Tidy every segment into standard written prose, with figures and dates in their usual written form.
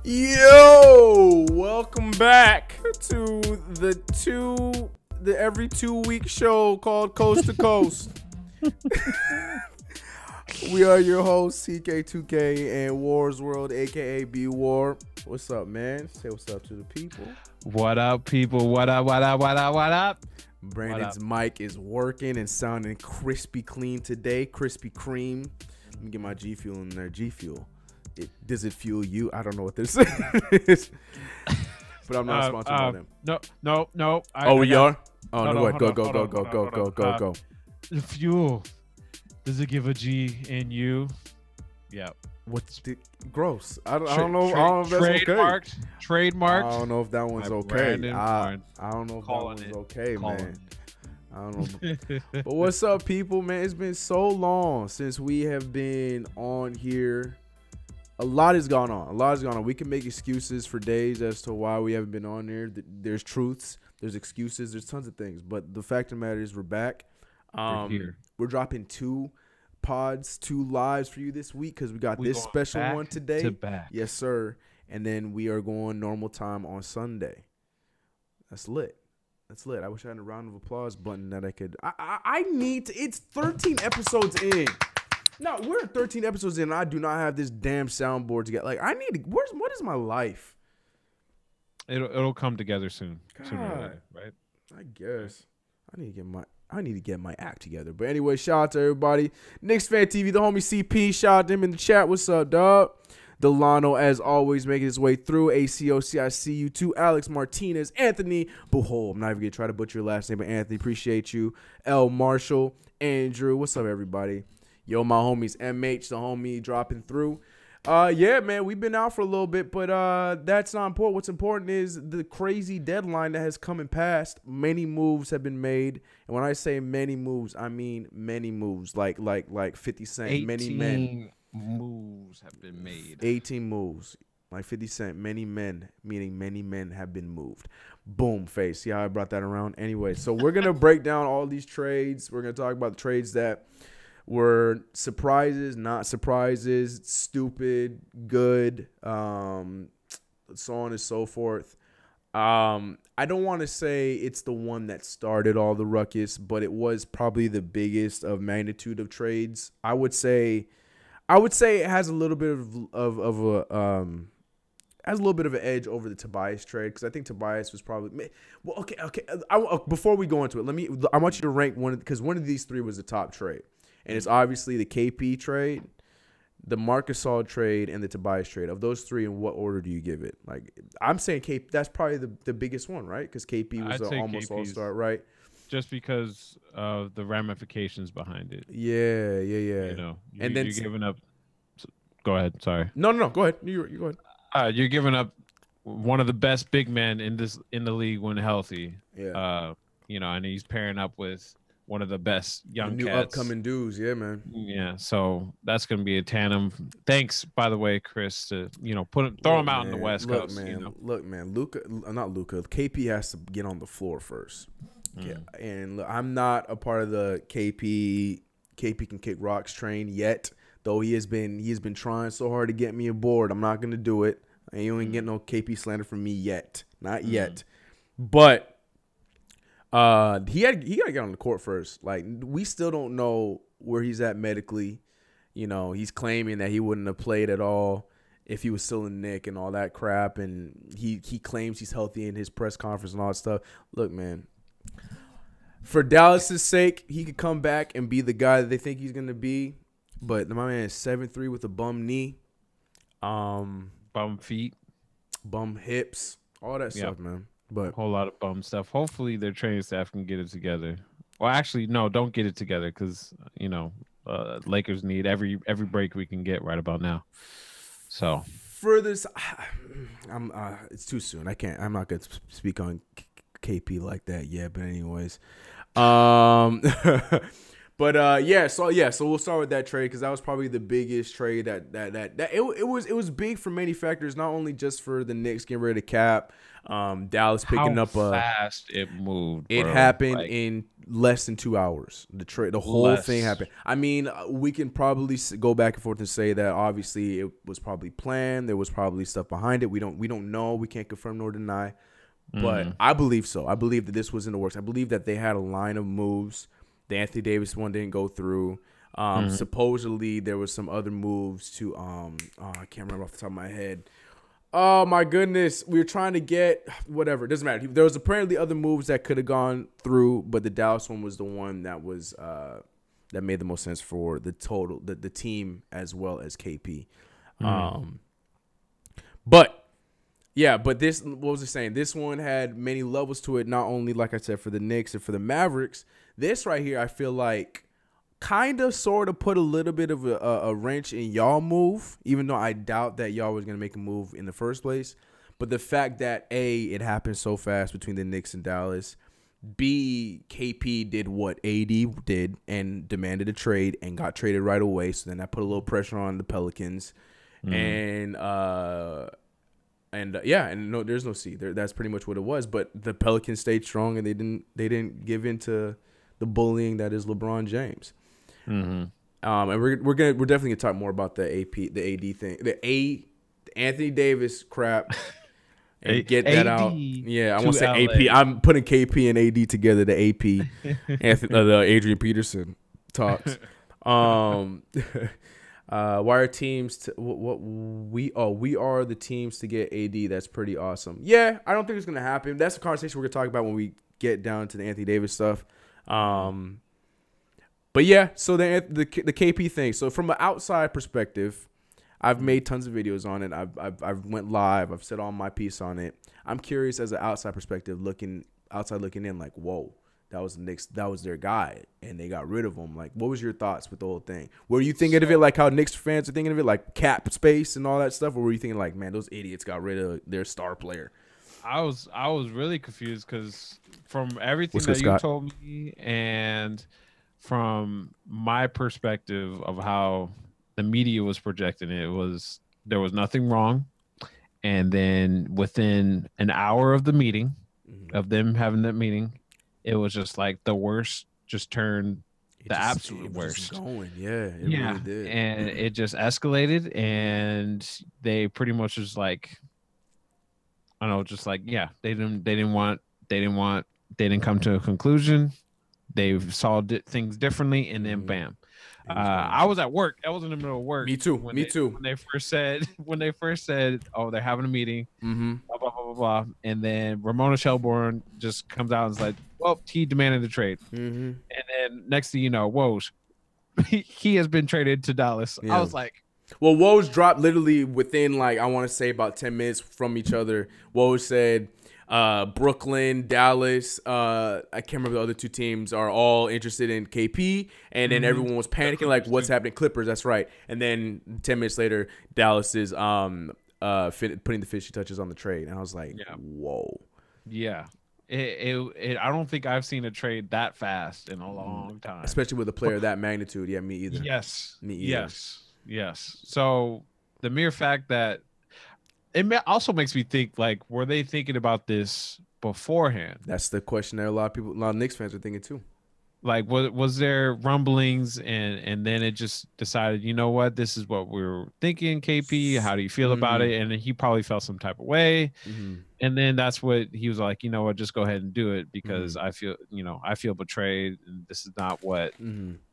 Yo, welcome back to the every 2 week show called Coast to Coast. We are your hosts, CK2K and Wars World, aka B War. What's up, man? Say what's up to the people. What up, people? What up? What up? What up? What up? Brandon's mic is working and sounding crispy clean today. Crispy cream. Let me get my G Fuel in there. G Fuel. Does it fuel you? I don't know what this is. But I'm not sponsored by them. No. We are? Oh, no, what? Go. The fuel. Does it give a G in you? Yeah. What's the gross? I don't know. I don't know if that's okay. Trademarked. I don't know if that one's okay. I don't know if that one's okay, man. I don't know. But what's up, people, man? It's been so long since we have been on here. A lot has gone on. We can make excuses for days as to why we haven't been on there. There's truths. There's excuses. There's tons of things. But the fact of the matter is we're back. We're here. We're dropping 2 lives for you this week because we got this special one today. Yes, sir. And then we are going normal time on Sunday. That's lit. I wish I had a round of applause button that I could. I need to. It's 13 episodes in. No, we're 13 episodes in. And I do not have this damn soundboard to get. Like, I need to. What is my life? It'll come together soon. God, sooner or later, right? I guess. I need to get my act together. But anyway, shout out to everybody. Knicks Fan TV, the homie CP. Shout out to him in the chat. What's up, dog? Delano, as always, making his way through. ACOC, I see you too. Alex Martinez, Anthony Buhol. I'm not even going to try to butcher your last name, but Anthony, appreciate you. L. Marshall, Andrew. What's up, everybody? Yo, my homies, MH, the homie, dropping through. Yeah, man, we've been out for a little bit, but that's not important. What's important is the crazy deadline that has come and passed. Many moves have been made, and when I say many moves, I mean many moves, like 50 Cent. Many men. Moves have been made. 18 moves, like 50 Cent. Many men, meaning many men have been moved. Boom, face. See how I brought that around? Anyway, so we're gonna break down all these trades. We're gonna talk about the trades that were surprises, not surprises, stupid, good, so on and so forth. I don't want to say it's the one that started all the ruckus, but it was probably the biggest of magnitude of trades. I would say it has a little bit of an edge over the Tobias trade because I think Tobias was probably okay. Before we go into it, I want you to rank one because one of these 3 was the top trade. And it's obviously the KP trade, the Marc Gasol trade, and the Tobias trade. Of those 3, in what order do you give it? Like, I'm saying KP, that's probably the biggest one, right? Because KP was almost all-star, right? Just because of the ramifications behind it. Yeah. You know, and then you're giving up. Go ahead. Sorry. No. Go ahead. You go ahead. You're giving up one of the best big men in the league when healthy. Yeah. And he's pairing up with one of the best young new cats. Upcoming dudes, yeah, man. Yeah, so that's gonna be a tandem. Thanks, by the way, Chris, to throw him out in the West Coast. Look, man, KP has to get on the floor first. Yeah, and look, I'm not a part of the KP can kick rocks train yet. Though he has been trying so hard to get me aboard. I'm not gonna do it. You ain't getting no KP slander from me yet, not yet. But he got to get on the court first. Like, we still don't know where he's at medically. He's claiming that he wouldn't have played at all if he was still in Nick and all that crap. And he claims he's healthy in his press conference and all that stuff. Look, man, for Dallas's sake, he could come back and be the guy that they think he's going to be. But my man is 7'3" with a bum knee. Bum feet. Bum hips. All that stuff, man. But a whole lot of bum stuff. Hopefully their training staff can get it together. Well, actually, no, don't get it together because, Lakers need every break we can get right about now. So for this, it's too soon. I'm not going to speak on KP like that yet. But anyways, But so we'll start with that trade because that was probably the biggest trade that it was big for many factors, not only just for the Knicks getting rid of Cap, Dallas picking How up fast it moved, it bro. happened Like in less than 2 hours. The whole thing less. happened. I mean, we can probably go back and forth and say that obviously it was probably planned. There was probably stuff behind it. We don't know. We can't confirm nor deny. But I believe so. I believe that this was in the works. I believe that they had a line of moves. The Anthony Davis one didn't go through. Supposedly there was some other moves to I can't remember off the top of my head. Oh my goodness, we were trying to get whatever. It doesn't matter. There was apparently other moves that could have gone through, but the Dallas one was the one that was that made the most sense for the team as well as KP. But this, what was I saying? This one had many levels to it. Not only, like I said, for the Knicks and for the Mavericks. This right here, I feel like kind of sort of put a little bit of a wrench in y'all move, even though I doubt that y'all was going to make a move in the first place. But the fact that, A, it happened so fast between the Knicks and Dallas, B, KP did what AD did and demanded a trade and got traded right away. So then that put a little pressure on the Pelicans. And no, there's no C. That's pretty much what it was. But the Pelicans stayed strong and they didn't give in to the bullying that is LeBron James. And we're definitely gonna talk more about the AD thing, the Anthony Davis crap, and get that out. Yeah, I want to say AP. I'm putting KP and AD together. The AP, the Adrian Peterson talks. Why are teams we are the teams to get AD? That's pretty awesome. Yeah, I don't think it's gonna happen. That's a conversation we're gonna talk about when we get down to the Anthony Davis stuff. But yeah, so the KP thing. So from an outside perspective, I've made tons of videos on it. I've went live. I've said all my piece on it. I'm curious as an outside perspective, looking in, like, whoa, that was the Knicks. That was their guy, and they got rid of him. Like, what was your thoughts with the whole thing? Were you thinking of it like how Knicks fans are thinking of it, like cap space and all that stuff, or were you thinking like, man, those idiots got rid of their star player? I was really confused because from everything What's good, that you Scott? told me and from my perspective of how the media was projecting it, there was nothing wrong. And then within an hour of the meeting, of them having that meeting, it was just like the worst just turned the absolute worst. Going, yeah, it really did. And it just escalated, and they pretty much was like, I don't know, just like, yeah, they didn't come to a conclusion. They saw things differently, and then bam. I was at work. I was in the middle of work. Me too. When they first said, oh, they're having a meeting, blah, blah, blah, blah, blah. And then Ramona Shelburne just comes out and is like, well, he demanded a trade. And then next thing you know, Woj, he has been traded to Dallas. Yeah. I was like, well, Woj dropped literally within, like, I want to say about 10 minutes from each other. Woj said, Brooklyn, Dallas, I can't remember the other two teams, are all interested in KP, and then everyone was panicking like, what's happening? Clippers, that's right. And then 10 minutes later, Dallas is putting the finishing touches on the trade, and I was like, whoa. Yeah. I don't think I've seen a trade that fast in a long time, especially with a player of that magnitude. Yeah, me either. Yes, me either. Yes. So the mere fact that it also makes me think, like, were they thinking about this beforehand? That's the question that a lot of Knicks fans are thinking too. Like, was there rumblings and then it just decided, you know what, this is what we were thinking, KP, how do you feel about it? And then he probably felt some type of way. And then that's what he was like, you know what, just go ahead and do it because I feel betrayed and this is not what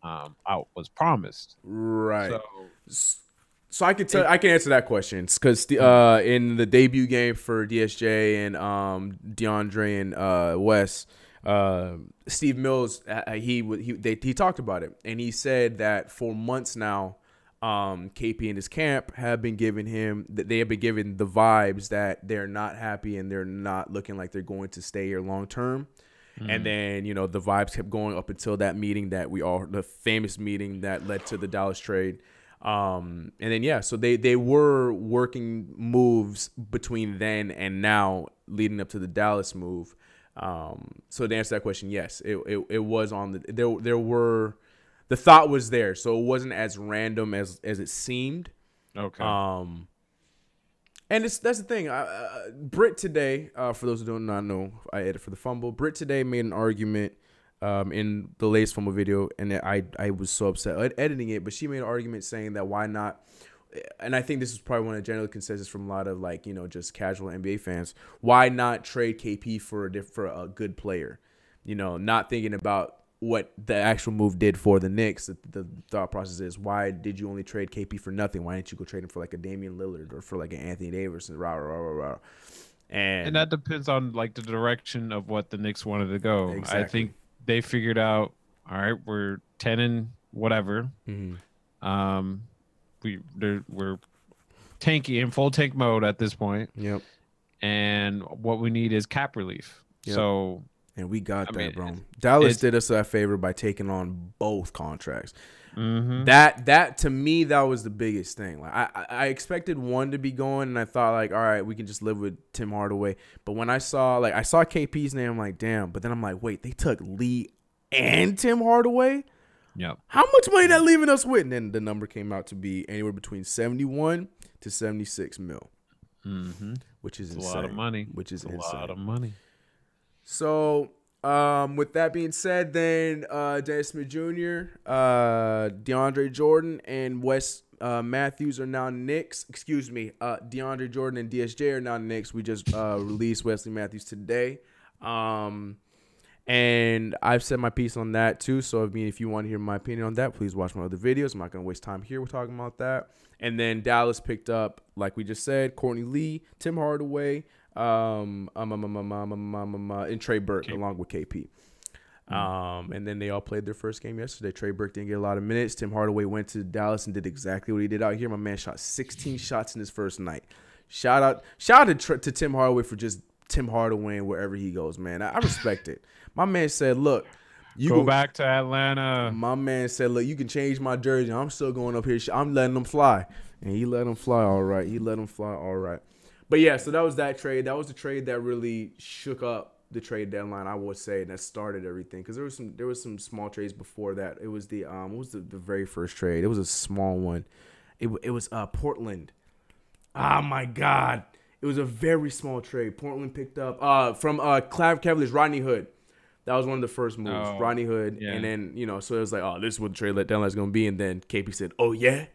I was promised. Right. So I can answer that question because in the debut game for DSJ and DeAndre and Wes, Steve Mills he talked about it and he said that for months now, KP and his camp have been giving him they have been given the vibes that they're not happy and they're not looking like they're going to stay here long term. And then, you know, the vibes kept going up until that meeting the famous meeting that led to the Dallas trade. And then, so they were working moves between then and now leading up to the Dallas move. So to answer that question, yes, it was on there were the thought was there, so it wasn't as random as it seemed. Okay. And that's the thing. Britt today, for those who do not know, I edit for the Fumble. Britt today made an argument in the latest Fumble video, and I was so upset editing it. But she made an argument saying that why not? And I think this is probably one of the general consensus from a lot of just casual NBA fans. Why not trade KP for a good player? Not thinking about what the actual move did for the Knicks. The thought process is, why did you only trade KP for nothing? Why didn't you go trade him for like a Damian Lillard or for like an Anthony Davis and rah rah rah rah? And that depends on like the direction of what the Knicks wanted to go. Exactly. I think they figured out, all right, we're 10 and whatever. Mm-hmm. We're tanky in full tank mode at this point. Yep. And what we need is cap relief. Yep. So. And we got that, bro. Dallas did us that favor by taking on both contracts. Mm-hmm. That to me, that was the biggest thing. Like I expected one to be going, and I thought like, all right, we can just live with Tim Hardaway. But when I saw KP's name, I'm like, damn. But then I'm like, wait, they took Lee and Tim Hardaway. Yeah. How much money that leaving us with? And then the number came out to be anywhere between 71 to 76 mil, which is insane. A lot of money. Which is a insane. lot of money. So, with that being said, then Dennis Smith Jr., DeAndre Jordan, and Wes Matthews are now Knicks. Excuse me, DeAndre Jordan and DSJ are now Knicks. We just released Wesley Matthews today. And I've said my piece on that too. So, if you want to hear my opinion on that, please watch my other videos. I'm not going to waste time here. We're talking about that. And then Dallas picked up, like we just said, Courtney Lee, Tim Hardaway, and Trey Burke along with KP. And then they all played their first game yesterday. Trey Burke didn't get a lot of minutes. Tim Hardaway went to Dallas and did exactly what he did out here. My man shot 16 shots in his first night. Shout out to Tim Hardaway for just Tim Hardaway wherever he goes, man. I respect it. My man said, look, you go back to Atlanta. My man said, look, you can change my jersey. I'm still going up here. I'm letting them fly. And he let them fly all right. But, yeah, so that was that trade. That was the trade that really shook up the trade deadline, I would say, and that started everything. Because there was some small trades before that. It was the what was the very first trade? It was a small one. It was Portland. Oh, my God. It was a very small trade. Portland picked up from Cavaliers, Rodney Hood. That was one of the first moves, Rodney Hood. Yeah. And then, so it was like, oh, this is what the trade deadline is going to be. And then KP said, oh, yeah?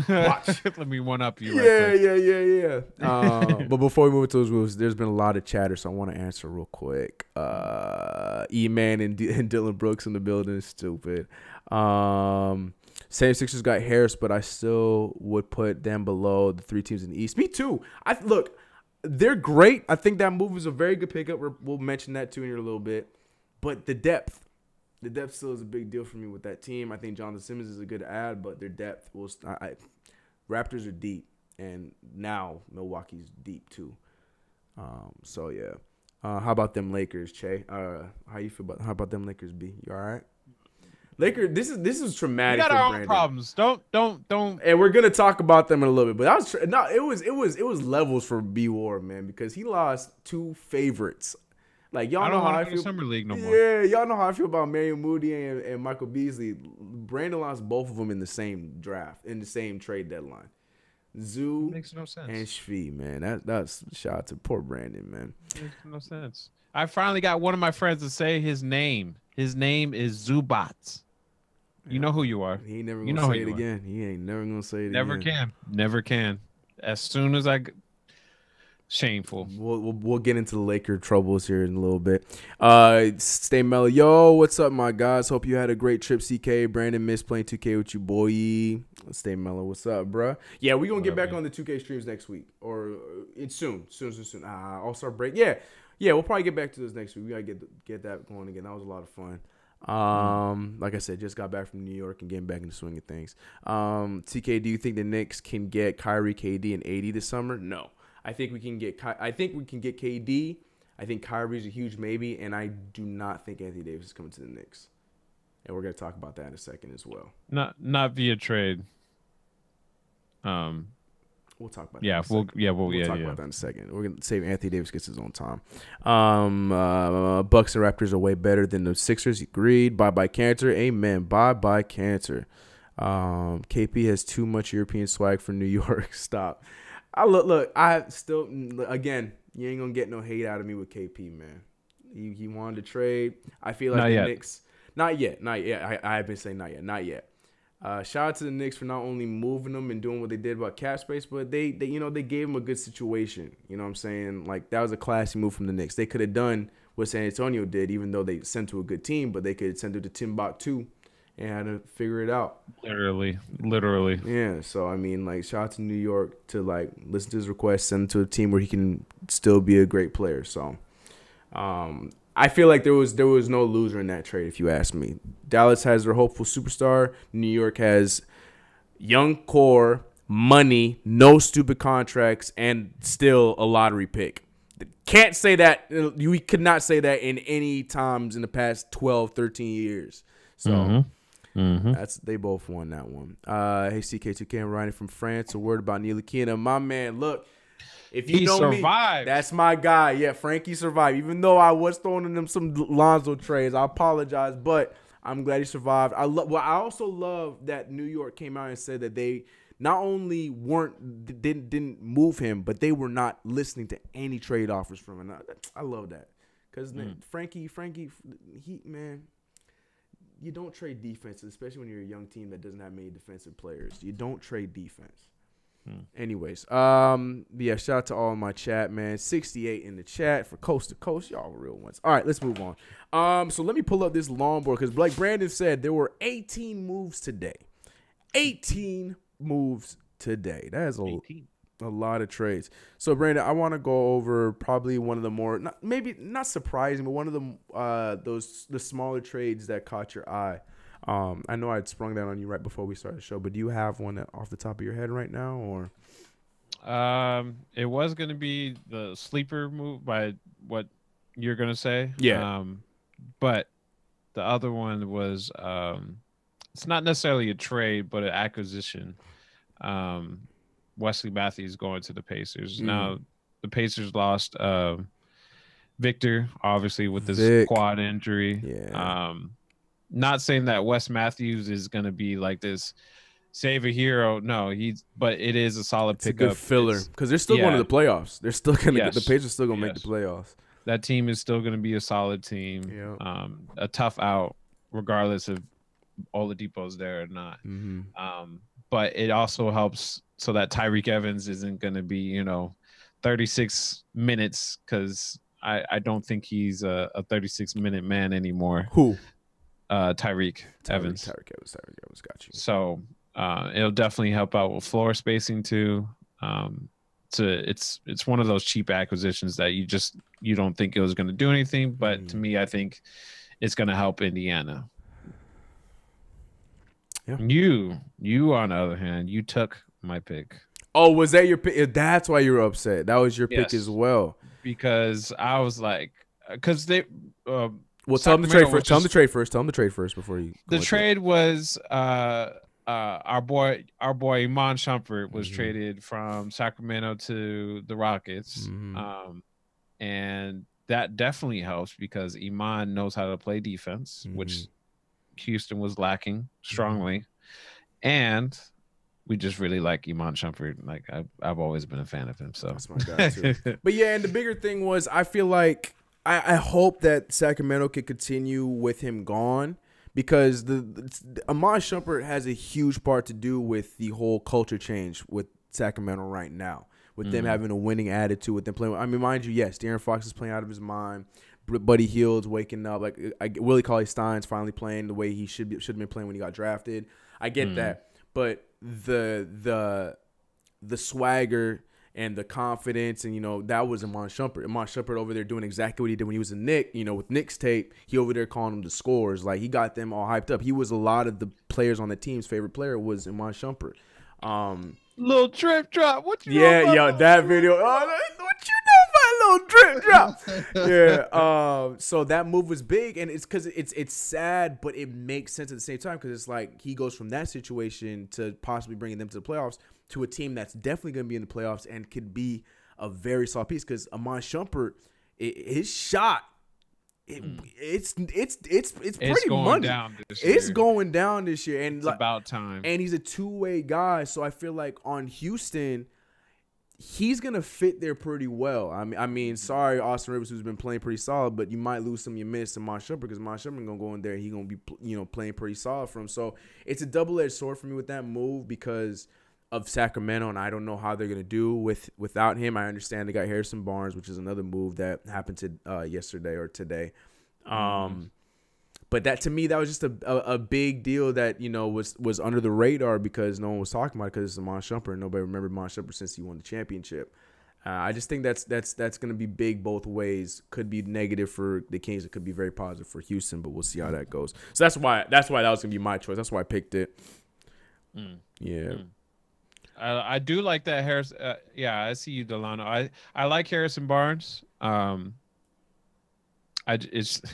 Watch. Let me one up you. Yeah. But before we move to those moves, there's been a lot of chatter, so I want to answer real quick. E-Man and Dylan Brooks in the building. Stupid. Same Sixers got Harris, but I still would put them below the three teams in the East. Me too. Look, they're great. I think that move was a very good pickup. We'll mention that too in here a little bit. But the depth still is a big deal for me with that team. I think Jonathan Simmons is a good add, but their depth Raptors are deep, and now Milwaukee's deep too. So yeah. How about them Lakers, Che? How you feel about? How about them Lakers, B? You all right? Lakers, this is traumatic. We got our own problems. Don't. And we're gonna talk about them in a little bit. But it was levels for B Ward, man, because he lost two favorites. Like y'all know how I feel. Summer League no more. Yeah, y'all know how I feel about Marion Moody and Michael Beasley. Brandon lost both of them in the same draft, in the same trade deadline. Zoo makes no sense. And Shfee, man, that's shout out to poor Brandon, man. Makes no sense. I finally got one of my friends to say his name. His name is Zubats. You know who you are. He ain't never gonna say it again. He ain't never gonna say it again. Never can. As soon as shameful. We'll get into the Laker troubles here in a little bit. Stay mellow. Yo, what's up, my guys? Hope you had a great trip, CK. Brandon missed playing 2K with you, boy. Stay mellow. What's up, bruh? Yeah, we're going to get back on the 2K streams next week. Or it's soon. All-Star break. Yeah, we'll probably get back to this next week. We got to get that going again. That was a lot of fun. Like I said, just got back from New York and getting back in the swing of things. TK, do you think the Knicks can get Kyrie, KD, and AD this summer? No. I think we can get KD. I think Kyrie's a huge maybe, and I do not think Anthony Davis is coming to the Knicks. And we're going to talk about that in a second as well. Not via trade. We'll talk about that. Yeah, we'll talk about that in a second. We're gonna save Anthony Davis gets his own time. Bucks and Raptors are way better than the Sixers. Agreed. Bye Cantor. Amen. Bye Cantor. KP has too much European swag for New York. Stop. Look. I still again. You ain't gonna get no hate out of me with KP, man. He wanted to trade. I feel like the Knicks. Not yet. I've been saying not yet. Shout out to the Knicks for not only moving them and doing what they did about cap space, but they gave him a good situation. You know what I'm saying? Like, that was a classy move from the Knicks. They could have done what San Antonio did, even though they sent to a good team, but they could send it to Timbuktu and had to figure it out. Literally. Yeah. So I mean, like, shout out to New York to like listen to his request, send him to a team where he can still be a great player. So, I feel like there was no loser in that trade, if you ask me. Dallas has their hopeful superstar. New York has young core, money, no stupid contracts, and still a lottery pick. Can't say that. We could not say that in any times in the past 12, 13 years. So they both won that one. Hey, CK2K, I'm writing from France. A word about Ntilikina. My man, look. If you know survived. Me, that's my guy. Yeah, Frankie survived. Even though I was throwing him some Lonzo trades, I apologize, but I'm glad he survived. I also love that New York came out and said that they not only didn't move him, but they were not listening to any trade offers from him. I love that because Frankie, man, you don't trade defense, especially when you're a young team that doesn't have many defensive players. You don't trade defense. Anyways, yeah, shout out to all in my chat, man. 68 in the chat for Coast to Coast. Y'all real ones. All right, let's move on. So let me pull up this long board because like Brandon said, there were 18 moves today. 18 moves today. That is a lot of trades. So Brandon, I want to go over probably one of the more maybe not surprising, but one of the the smaller trades that caught your eye. I know I'd sprung that on you right before we started the show, but do you have one off the top of your head right now, or? It was going to be the sleeper move by what you're going to say. Yeah. But the other one was, it's not necessarily a trade, but an acquisition. Wesley Matthews going to the Pacers. Now the Pacers lost, Victor, obviously with this quad injury. Yeah. Not saying that Wes Matthews is going to be like this save a hero. No, but it is a solid pickup. It's a good filler because they're still going to the playoffs. They're still going to get the Pacers still going to make the playoffs. That team is still going to be a solid team. Yeah. A tough out regardless of Oladipo's there or not. But it also helps so that Tyreke Evans isn't going to be, 36 minutes because I don't think he's a 36-minute man anymore. Who? Tyreke Evans. Tyreke Evans, got you. So it'll definitely help out with floor spacing too. It's one of those cheap acquisitions that you don't think it was going to do anything, but to me, I think it's going to help Indiana. Yeah. You on the other hand, you took my pick. Oh, was that your pick? That's why you were upset. That was your pick as well. Because I was like, because they. Well, tell them the trade first. Tell them the trade first. Tell them the trade first before you. The trade was our boy Iman Shumpert was traded from Sacramento to the Rockets, and that definitely helps because Iman knows how to play defense, which Houston was lacking strongly, and we just really like Iman Shumpert. Like I've always been a fan of him, so that's my guy too. But yeah, and the bigger thing was I feel like. I hope that Sacramento can continue with him gone because Iman Shumpert has a huge part to do with the whole culture change with Sacramento right now, with them having a winning attitude, with them playing. I mean, mind you, yes, De'Aaron Fox is playing out of his mind. Buddy Hield's waking up. Like Willie Cauley-Stein's finally playing the way he should have been playing when he got drafted. I get that, but the swagger and the confidence, and that was Iman Shumpert. Iman Shumpert over there doing exactly what he did when he was a Knick. With Knicks tape, he over there calling them the scores. Like he got them all hyped up. He was a lot of the players on the team's favorite player was Iman Shumpert. Little drip drop. What you? Yeah, yo, that video. Oh, what you know about little drip drop? Yeah. So that move was big, and it's because it's sad, but it makes sense at the same time because it's like he goes from that situation to possibly bringing them to the playoffs. to a team that's definitely going to be in the playoffs and could be a very solid piece. Because Iman Shumpert, his shot, it's pretty going money. down this year. It's going down this year, and it's about time. And he's a two-way guy, so I feel like on Houston, he's gonna fit there pretty well. I mean, sorry, Austin Rivers, who's been playing pretty solid, but you might lose some of your minutes to Iman Shumpert because Iman Shumpert gonna go in there, he's gonna be playing pretty solid for him. So it's a double-edged sword for me with that move because of Sacramento, and I don't know how they're gonna do without him. I understand they got Harrison Barnes, which is another move that happened to yesterday or today. But that, to me, that was just a big deal that was under the radar because no one was talking about it because it's Iman Shumpert and nobody remembered Iman Shumpert since he won the championship. I just think that's gonna be big both ways. Could be negative for the Kings. It could be very positive for Houston, but we'll see how that goes. So that's why that was gonna be my choice. That's why I picked it. Yeah. I do like that Harris. Yeah, I see you, Delano. I like Harrison Barnes. I just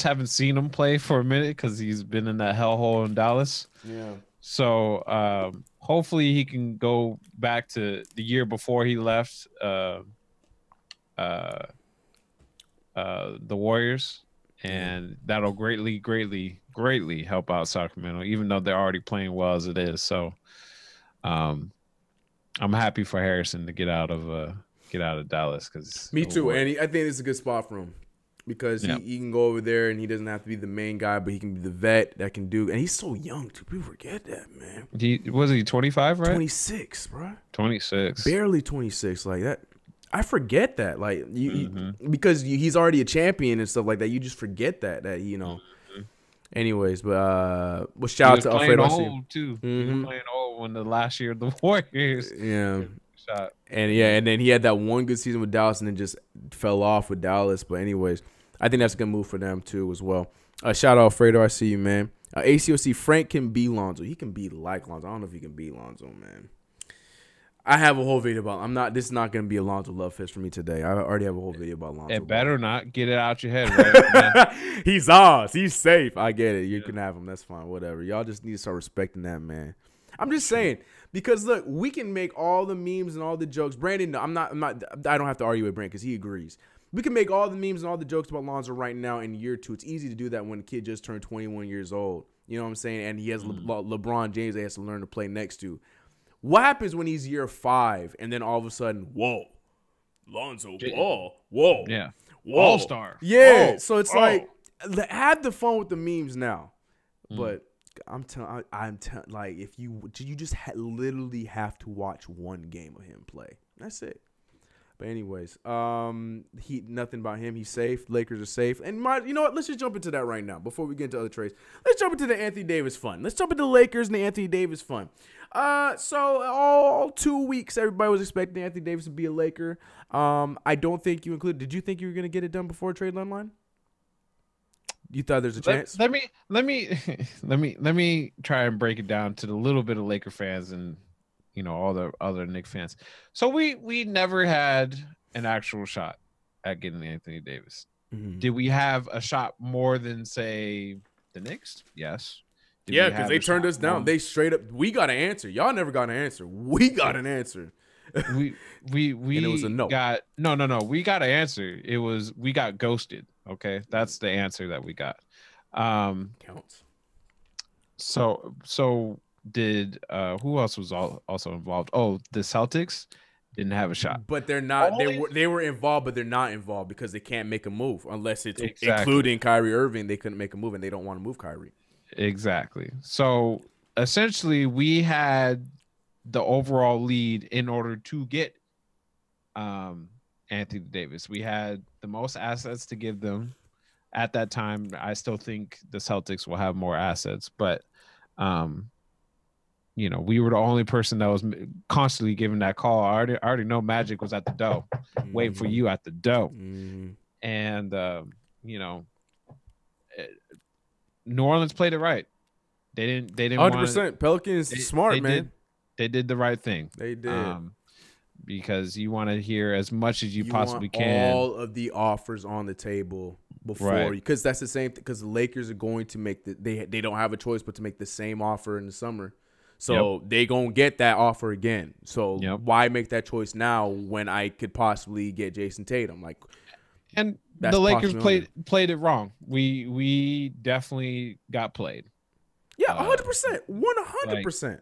haven't seen him play for a minute because he's been in that hellhole in Dallas. Yeah. So hopefully he can go back to the year before he left the Warriors, and that'll greatly help out Sacramento, even though they're already playing well as it is. So I'm happy for Harrison to get out of Dallas because me too, and I think it's a good spot for him because he can go over there and he doesn't have to be the main guy, but he can be the vet that can do. And he's so young too. People forget that, man. Was he 25, right? 26, bro. 26, barely 26, like that. I forget that, like because he's already a champion and stuff like that. You just forget that Anyways, but shout out to Alfredo. Old too. He was playing old when the last year of the Warriors. Yeah. And then he had that one good season with Dallas and then just fell off with Dallas. But anyways, I think that's a good move for them too as well. Shout out Alfredo. I see you, man. ACOC, Frank can be Lonzo. He can be like Lonzo. I don't know if he can be Lonzo, man. I have a whole video about this is not going to be a Lonzo love fest for me today. I already have a whole video about Lonzo. It better not. Get it out your head right. He's ours. He's safe. I get it. You can have him. That's fine. Whatever. Y'all just need to start respecting that, man. I'm just saying, because look, we can make all the memes and all the jokes. Brandon, I don't have to argue with Brandon because he agrees. We can make all the memes and all the jokes about Lonzo right now in year 2. It's easy to do that when a kid just turned 21 years old. You know what I'm saying? And he has LeBron James that he has to learn to play next to. What happens when he's year 5 and then all of a sudden, whoa, Lonzo, whoa, yeah, whoa. All-star, yeah. Whoa. So it's like, have the fun with the memes now, but I'm telling, like, if you just literally have to watch one game of him play. That's it. But anyways, nothing about him. He's safe. Lakers are safe. And you know what? Let's just jump into that right now before we get into other trades. Let's jump into the Anthony Davis fun. Let's jump into the Lakers and the Anthony Davis fun. So all 2 weeks, everybody was expecting Anthony Davis to be a Laker. I don't think you included. Did you think you were going to get it done before trade deadline? You thought there's a chance? Let me try and break it down to the little bit of Laker fans and all the other Knicks fans. So we never had an actual shot at getting Anthony Davis. Did we have a shot more than, say, the Knicks? Yes. Yeah, because they turned us down. They straight up, we got an answer. Y'all never got an answer. We got an anser. we and it was a no. No. We got an answer. We got ghosted. Okay, that's the answer that we got. Counts. So did who else was also involved? Oh, the Celtics didn't have a shot, but they're not. They were involved, but they're not involved because they can't make a move unless it's including Kyrie Irving. They couldn't make a move, and they don't want to move Kyrie. Exactly. So essentially, we had the overall lead in order to get Anthony Davis. We had the most assets to give them at that time. I still think the Celtics will have more assets, but we were the only person that was constantly giving that call. I already know Magic was at the dough, waiting for you at the dough, and New Orleans played it right. They didn't 100%. Pelicans smart, man. They did the right thing. They did. Because you want to hear as much as you possibly can. All of the offers on the table before, because that's the same. Because the Lakers are going to make they don't have a choice but to make the same offer in the summer. So they going to get that offer again. So why make that choice now when I could possibly get Jason Tatum? Like, and the Lakers played it wrong. We definitely got played. Yeah, 100%. 100%.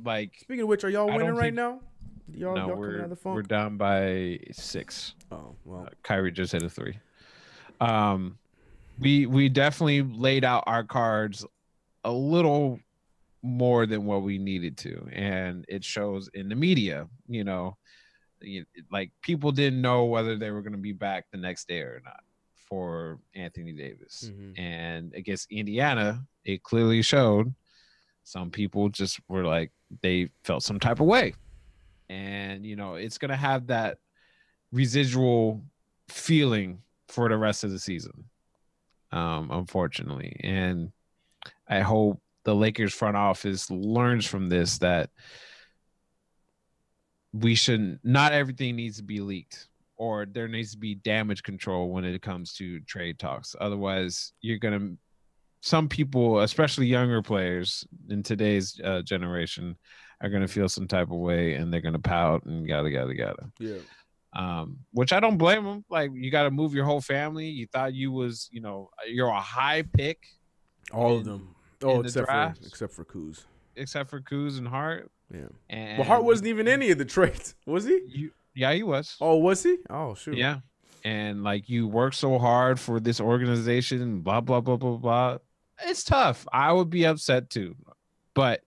Like, speaking of which, are y'all winning right now? Y'all coming out of the phone? We're down by 6. Oh, well. Kyrie just hit a 3. We definitely laid out our cards a little more than what we needed to, and it shows in the media. Like, people didn't know whether they were going to be back the next day or not for Anthony Davis. And against Indiana, it clearly showed some people just were like, they felt some type of way. And, it's going to have that residual feeling for the rest of the season, unfortunately. And I hope the Lakers front office learns from this, that not everything needs to be leaked, or there needs to be damage control when it comes to trade talks. Otherwise, some people, especially younger players in today's generation, are going to feel some type of way, and they're going to pout and yada. Yeah. Which I don't blame them. Like, you got to move your whole family. You thought you're a high pick. All of them. Oh, except for Kuz. Except for Kuz and Hart. Yeah. Well, Hart wasn't even any of the trades, was he? Yeah, he was. Oh, was he? Oh, shoot. Yeah. And like, you work so hard for this organization, blah, blah, blah, blah, blah. It's tough. I would be upset too. But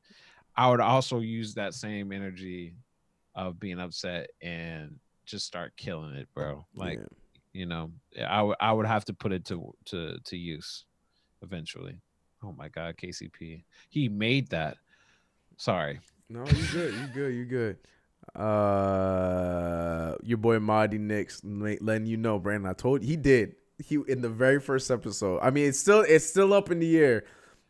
I would also use that same energy of being upset and just start killing it, bro. Like, I would have to put it to use eventually. Oh my God, KCP. He made that. Sorry. No, you good. Your boy Marty Knicks letting you know, Brandon. I told you he did. He in the very first episode. I mean, it's still up in the air.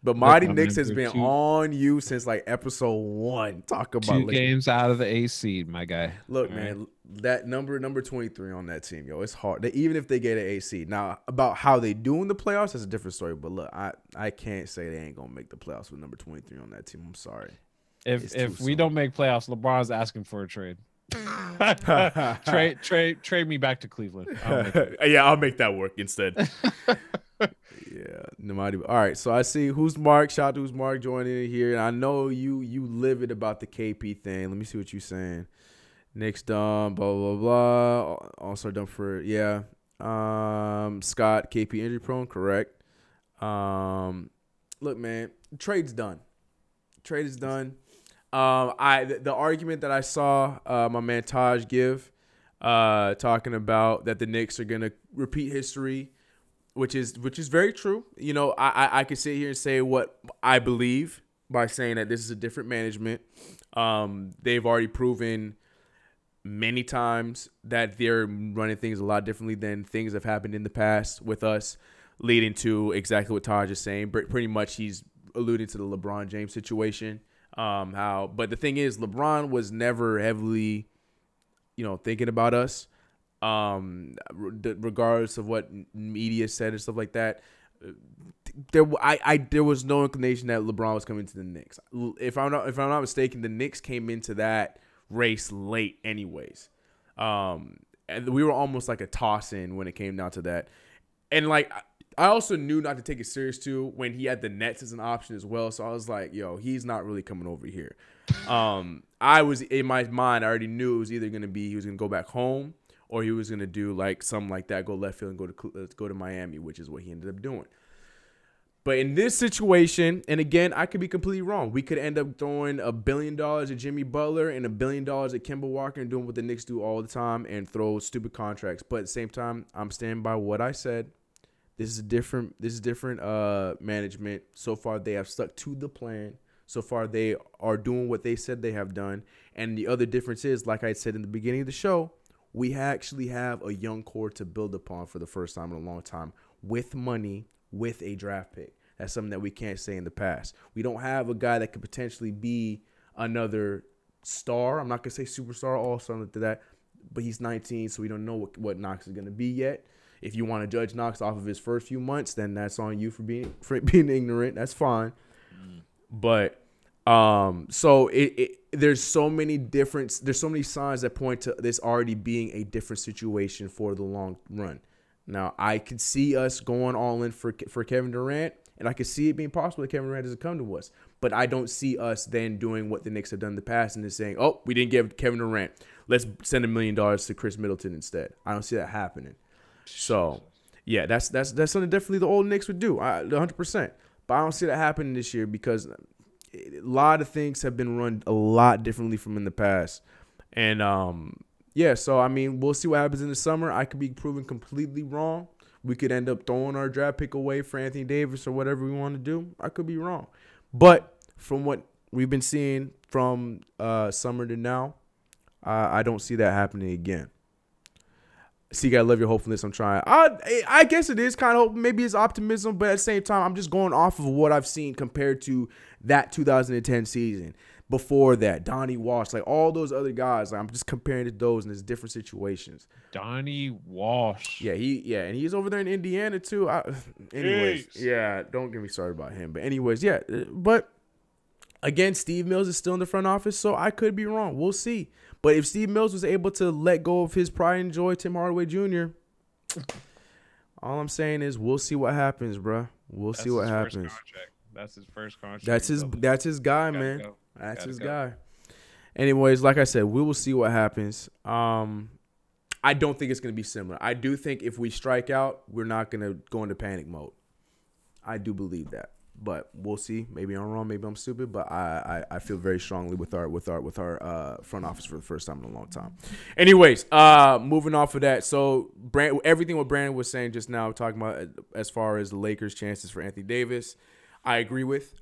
But Marty Knicks has been on you since like episode 1. Talk about 2 games out of the AC, my guy. Look, man, that number 23 on that team, yo, it's hard. Even if they get an AC. Now, about how they do in the playoffs, that's a different story. But look, I can't say they ain't gonna make the playoffs with number 23 on that team. I'm sorry. If we don't make playoffs, LeBron's asking for a trade. trade me back to Cleveland. I'll make that work instead. Yeah, all right. So I see who's Mark. Shout out to who's Mark joining in here. And I know you livid about the KP thing. Let me see what you're saying. Knicks done. Blah blah blah. Also done for Scott, KP injury prone. Correct. Look, man, trade's done. Trade is done. The argument that I saw my man Taj give, talking about that the Knicks are gonna repeat history, which is very true. I could sit here and say what I believe by saying that this is a different management. They've already proven many times that they're running things a lot differently than things have happened in the past with us, leading to exactly what Taj is saying. Pretty much he's alluding to the LeBron James situation. But the thing is, LeBron was never heavily, thinking about us. Regardless of what media said and stuff like that, there was no inclination that LeBron was coming to the Knicks. If I'm not mistaken, the Knicks came into that race late, anyways. And we were almost like a toss-in when it came down to that. And like, I also knew not to take it serious too when he had the Nets as an option as well. So I was like, yo, he's not really coming over here. I was in my mind, I already knew it was either gonna be he was gonna go back home, or he was going to do like something like that, go left field and go to Miami, which is what he ended up doing. But in this situation, and again, I could be completely wrong. We could end up throwing $1 billion at Jimmy Butler and $1 billion at Kemba Walker and doing what the Knicks do all the time and throw stupid contracts. But at the same time, I'm standing by what I said. This is different management. So far, they have stuck to the plan. So far, they are doing what they said they have done. And the other difference is, like I said in the beginning of the show, we actually have a young core to build upon for the first time in a long time with money, with a draft pick. That's something that we can't say in the past. We don't have a guy that could potentially be another star. I'm not going to say superstar or something like that, but he's 19, so we don't know what Knox is going to be yet. If you want to judge Knox off of his first few months, then that's on you for being ignorant. That's fine. But So there's so many signs that point to this already being a different situation for the long run. Now, I could see us going all in for Kevin Durant, and I could see it being possible that Kevin Durant doesn't come to us. But I don't see us then doing what the Knicks have done in the past and just saying, oh, we didn't give Kevin Durant. Let's send $1 million to Chris Middleton instead. I don't see that happening. So, yeah, that's something definitely the old Knicks would do, 100%. But I don't see that happening this year because a lot of things have been run a lot differently from in the past. And, yeah, so, I mean, we'll see what happens in the summer. I could be proven completely wrong. We could end up throwing our draft pick away for Anthony Davis or whatever we want to do. I could be wrong. But from what we've been seeing from summer to now, I don't see that happening again. See, you gotta love your hopefulness. I'm trying. I guess it is kind of maybe it's optimism, but at the same time, I'm just going off of what I've seen compared to that 2010 season. Before that, Donnie Walsh, like all those other guys, like I'm just comparing to those, and there's different situations. Donnie Walsh. Yeah, and he's over there in Indiana too. Anyways, yeah, don't get me started about him. But anyways, yeah, but again, Steve Mills is still in the front office, so I could be wrong. We'll see. But if Steve Mills was able to let go of his pride and joy, Tim Hardaway Jr., all I'm saying is we'll see what happens, bro. We'll see what happens. That's his first contract. That's his guy, man. That's his guy. Anyways, like I said, we will see what happens. I don't think it's going to be similar. I do think if we strike out, we're not going to go into panic mode. I do believe that. But we'll see. Maybe I'm wrong. Maybe I'm stupid. But I feel very strongly with our front office for the first time in a long time. Anyways, moving off of that. So everything what Brandon was saying just now, talking about as far as the Lakers' chances for Anthony Davis, I agree with.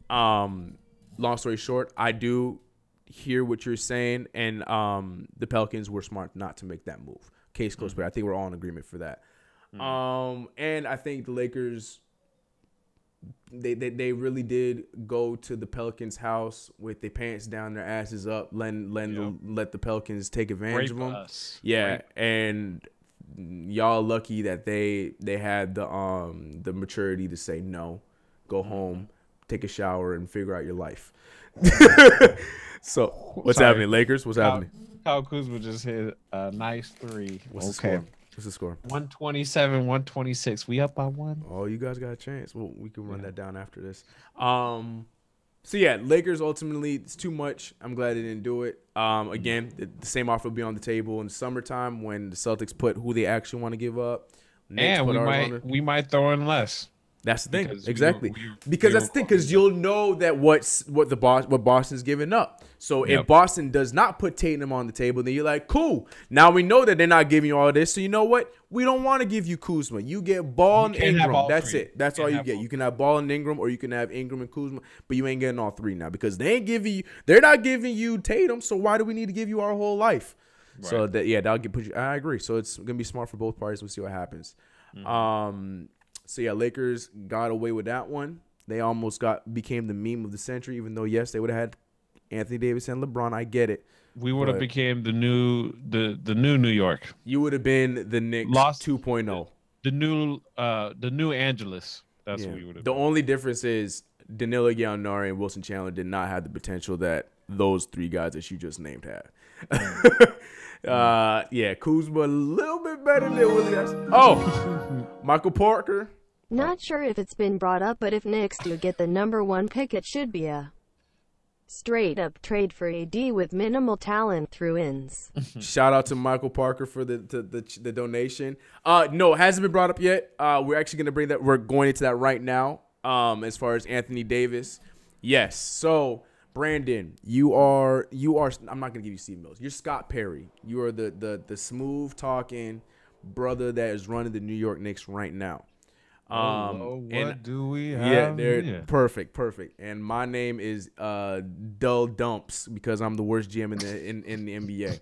Long story short, I do hear what you're saying, and the Pelicans were smart not to make that move. Case closed, but I think we're all in agreement for that. And I think the Lakers, they really did go to the Pelicans' house with their pants down, their asses up, let the Pelicans take advantage of them. Yeah, and y'all lucky that they had the maturity to say no, go home, take a shower, and figure out your life. So what's happening, Lakers? What's happening? Kyle Kuzma just hit a nice three. What's the score? What's the score? 127, 126. We up by one. Oh, you guys got a chance. Well, we can run that down after this. So yeah, Lakers ultimately, it's too much. I'm glad they didn't do it. Again, the same offer will be on the table in the summertime when the Celtics put who they actually want to give up. And we might throw in less. That's the thing, exactly. Because that's the thing, because you'll know that what Boston's giving up. So if Boston does not put Tatum on the table, then you're like, cool. Now we know that they're not giving you all this. So you know what? We don't want to give you Kuzma. You get Ball and Ingram. That's it. That's all you get. You can have Ball and Ingram, or you can have Ingram and Kuzma, but you ain't getting all three now because they're not giving you Tatum. So why do we need to give you our whole life? Right. So that'll put you. I agree. So it's gonna be smart for both parties. We'll see what happens. So yeah, Lakers got away with that one. They almost became the meme of the century, even though yes, they would have had Anthony Davis and LeBron. I get it. We would have became the new New York. You would have been the Knicks 2.0. The new Angeles. That's what we would have. The only difference is Danilo Gallinari and Wilson Chandler did not have the potential that those three guys that you just named had. Kuzma a little bit better than Willie. Michael Parker. Not sure if it's been brought up, but if Knicks do get the #1 pick, it should be a straight-up trade for AD with minimal talent through ins. Shout out to Michael Parker for the donation. No, it hasn't been brought up yet. We're actually going to bring that. We're going into that right now. As far as Anthony Davis, yes. So Brandon, you are. I'm not going to give you Steve Mills. You're Scott Perry. You are the smooth talking brother that is running the New York Knicks right now. What do we have? Yeah, perfect. And my name is Dull Dumps because I'm the worst GM in the NBA.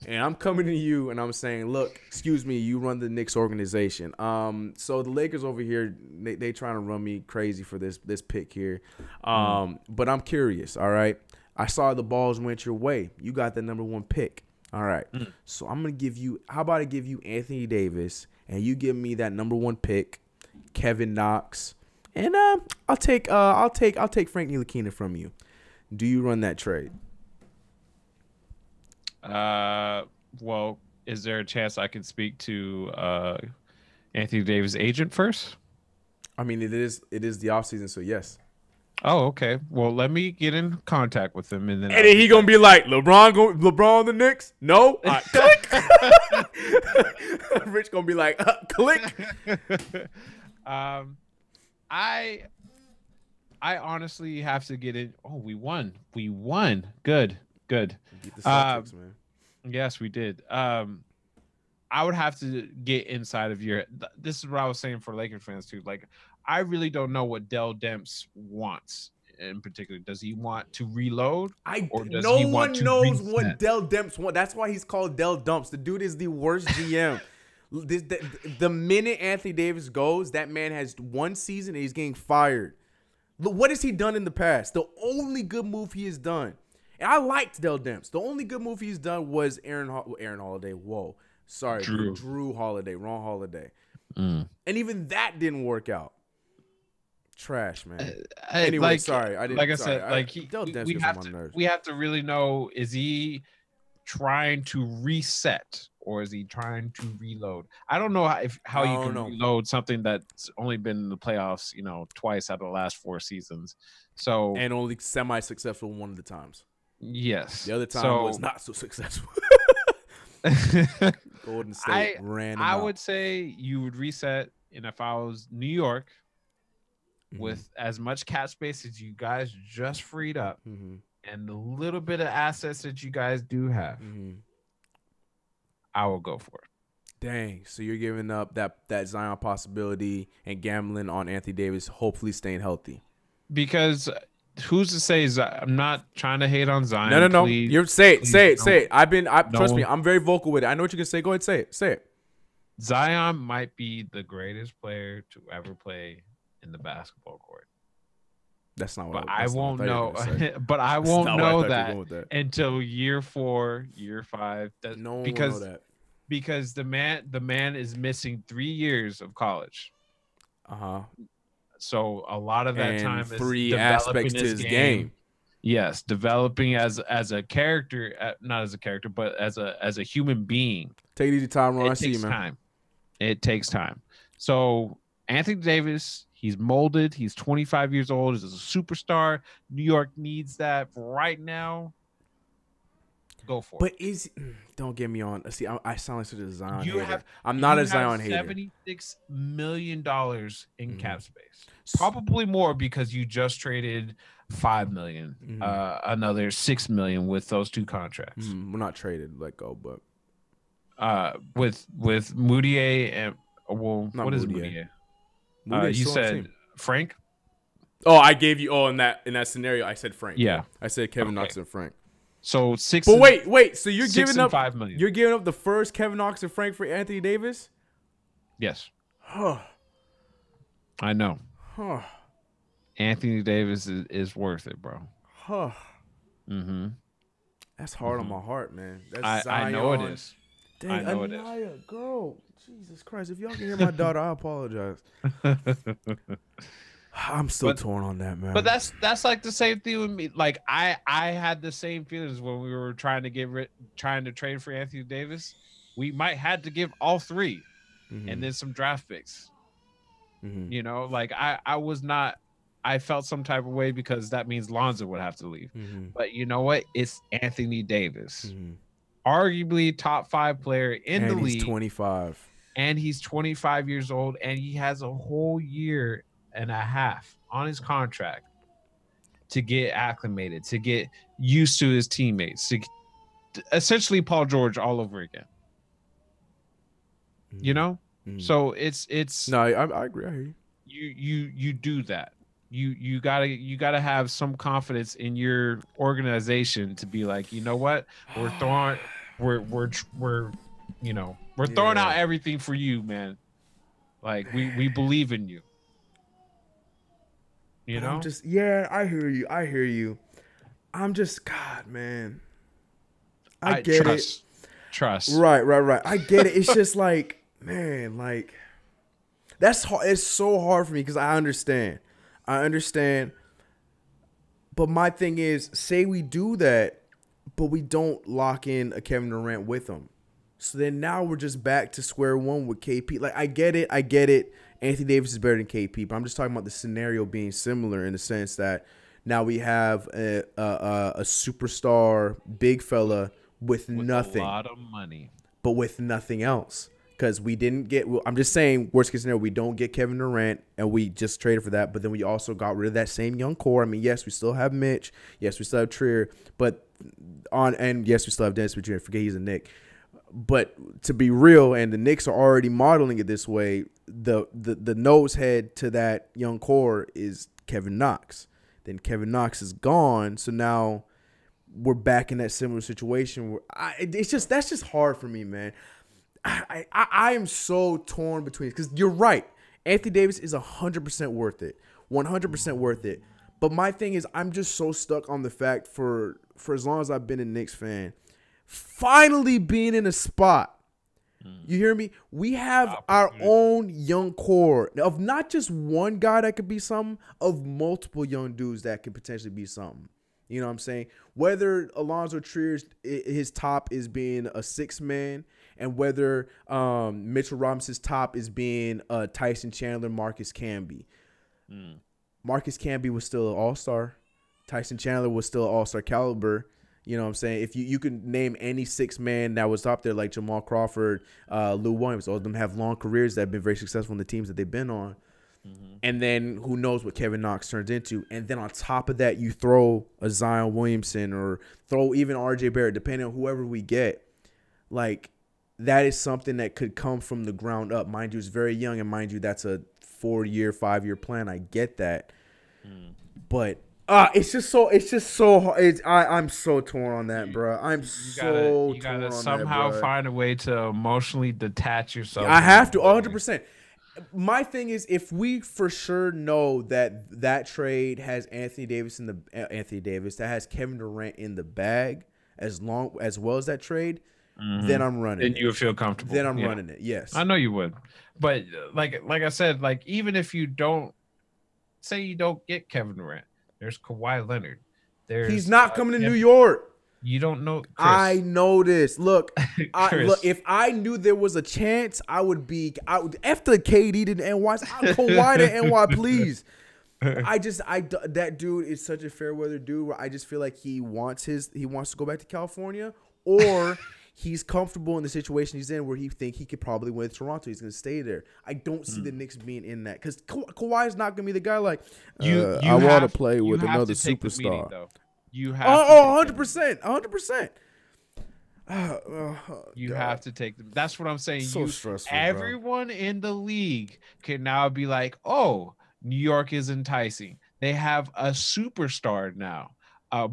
And I'm coming to you and I'm saying, look, excuse me, you run the Knicks organization. So the Lakers over here, they trying to run me crazy for this pick here. But I'm curious, all right? I saw the balls went your way. You got the #1 pick. All right. So I'm gonna give you. How about I give you Anthony Davis and you give me that #1 pick, Kevin Knox, and I'll take Frank Ntilikina from you. Do you run that trade? Well, is there a chance I can speak to Anthony Davis' agent first? I mean, it is the offseason, so yes. Oh, okay. Well, let me get in contact with him, and then he gonna be like, LeBron on the Knicks? No, click. Rich gonna be like, click. I honestly have to get in. Oh, we won. Good. Beat the Celtics, man. Yes, we did. I would have to get inside of your. This is what I was saying for Lakers fans too. Like, I really don't know what Dell Demps wants in particular. Does he want to reload? No one knows what Dell Demps wants. That's why he's called Dell Dumps. The dude is the worst GM. The minute Anthony Davis goes, that man has one season and he's getting fired. What has he done in the past? The only good move he has done, and I liked Dell Demps. The only good move he's done was Aaron Holiday. Whoa, sorry, Drew Holiday, wrong Holiday. And even that didn't work out. Trash, man. Anyway, sorry. I didn't. Like I sorry, said, like we have to really know: is he trying to reset or is he trying to reload? I don't know how you can reload something that's only been in the playoffs, twice out of the last 4 seasons. So and only semi-successful one of the times. Yes, the other time was not so successful. Golden State ran. I would say you would reset, and if I was New York. With as much cap space as you guys just freed up and the little bit of assets that you guys do have, I will go for it. Dang. So you're giving up that Zion possibility and gambling on Anthony Davis hopefully staying healthy. Because who's to say I'm not trying to hate on Zion. No. Please, You're say it. Trust me, I'm very vocal with it. I know what you're gonna say. Go ahead, say it. Zion might be the greatest player to ever play in the basketball court. That's not what I won't know. But I won't know that until year 4, year 5. No one will know that. Because the man is missing 3 years of college. So a lot of that time is 3 aspects to his game. Yes, developing as a character, not as a character, but as a human being. Take it easy, Tyron. I see you, man. It takes time. So Anthony Davis. He's molded. He's 25 years old. He's a superstar. New York needs that right now. Go for it. But don't get me on. See, I sound like such a Zion hater. I'm not a Zion hater. $76 million in cap space. Probably more because you just traded $5 million, another $6 million with those 2 contracts. We're not traded, let go, but with Moutier and what is Moutier? You said Frank? Oh, I gave you. Oh, in that scenario, I said Frank. Yeah, I said Kevin Knox and Frank. So 6. But wait. So you're giving up $5 million. You're giving up the first Kevin Knox and Frank for Anthony Davis? Yes. Huh. I know. Huh. Anthony Davis is worth it, bro. Huh. That's hard on my heart, man. That's I know it is. Dang, I know Anaya, it is. Girl. Jesus Christ. If y'all can hear my daughter, I apologize. I'm still torn on that, man. But that's like the same thing with me. Like I had the same feelings when we were trying to trade for Anthony Davis. We might had to give all 3 and then some draft picks. Like I felt some type of way because that means Lonzo would have to leave. But you know what? It's Anthony Davis. Arguably top 5 player in the league. He's 25. And he's 25 years old, and he has a whole year and a half on his contract to get acclimated, to get used to his teammates, to essentially Paul George all over again. So it's no, I agree. I hear you. You do that. You gotta have some confidence in your organization to be like, you know what, we're throwing out everything for you, man. Like we believe in you. I'm just I hear you. I'm just God, man. I get it. Trust. Right. I get it. It's just like, man, like that's hard. It's so hard for me because I understand. But my thing is, say we do that, but we don't lock in a Kevin Durant with him. So then now we're just back to square one with KP. Like, I get it. Anthony Davis is better than KP, but I'm just talking about the scenario being similar in the sense that now we have a superstar big fella with nothing. A lot of money. But with nothing else. Because we didn't get – I'm just saying, worst case scenario, we don't get Kevin Durant, and we just traded for that. But then we also got rid of that same young core. I mean, yes, we still have Mitch. Yes, we still have Trier. And yes, we still have Dennis Smith Jr. Forget he's a Knick. But to be real, and the Knicks are already modeling it this way, the nose head to that young core is Kevin Knox. Then Kevin Knox is gone, so now we're back in that similar situation. Where that's just hard for me, man. I am so torn between, because you're right. Anthony Davis is 100% worth it, 100% worth it. But my thing is, I'm just so stuck on the fact for as long as I've been a Knicks fan, finally being in a spot. You hear me? We have our own young core of not just one guy that could be something, of multiple young dudes that could potentially be something. You know what I'm saying? Whether Alonzo Trier's his top is being a 6-man, and whether Mitchell Robinson's top is being Tyson Chandler, Marcus Camby. Marcus Camby was still an all-star. Tyson Chandler was still an all-star caliber. You know what I'm saying? If you can name any 6-man that was up there, like Jamal Crawford, Lou Williams, all of them have long careers that have been very successful in the teams that they've been on. And then who knows what Kevin Knox turns into. And then on top of that, you throw a Zion Williamson or throw even RJ Barrett, depending on whoever we get. Like, that is something that could come from the ground up. Mind you, it's very young, and mind you, that's a 4-year, 5-year plan. I get that. But it's just so hard. I'm so torn on that, bro. You gotta somehow find a way to emotionally detach yourself. I have to, 100%. My thing is, if we for sure know that trade has Anthony Davis that has Kevin Durant in the bag, as well as that trade, then I'm running. Then you would feel comfortable. Then I'm running it. Yes, I know you would. But like I said, like, even if you don't get Kevin Durant, there's Kawhi Leonard. He's not coming to New York. You don't know. Chris. I know this. Look, if I knew there was a chance, I would after KD to the NY, I'd Kawhi to NY, please. That dude is such a fair weather dude where I just feel like he wants to go back to California, or he's comfortable in the situation he's in where he think he could probably win Toronto. He's going to stay there. I don't see the Knicks being in that, because Kawhi's not going to be the guy like, I want to play with another superstar. You have 100%, 100%. You have to take them. That's what I'm saying. So stressful. Everyone in the league can now be like, oh, New York is enticing. They have a superstar now, a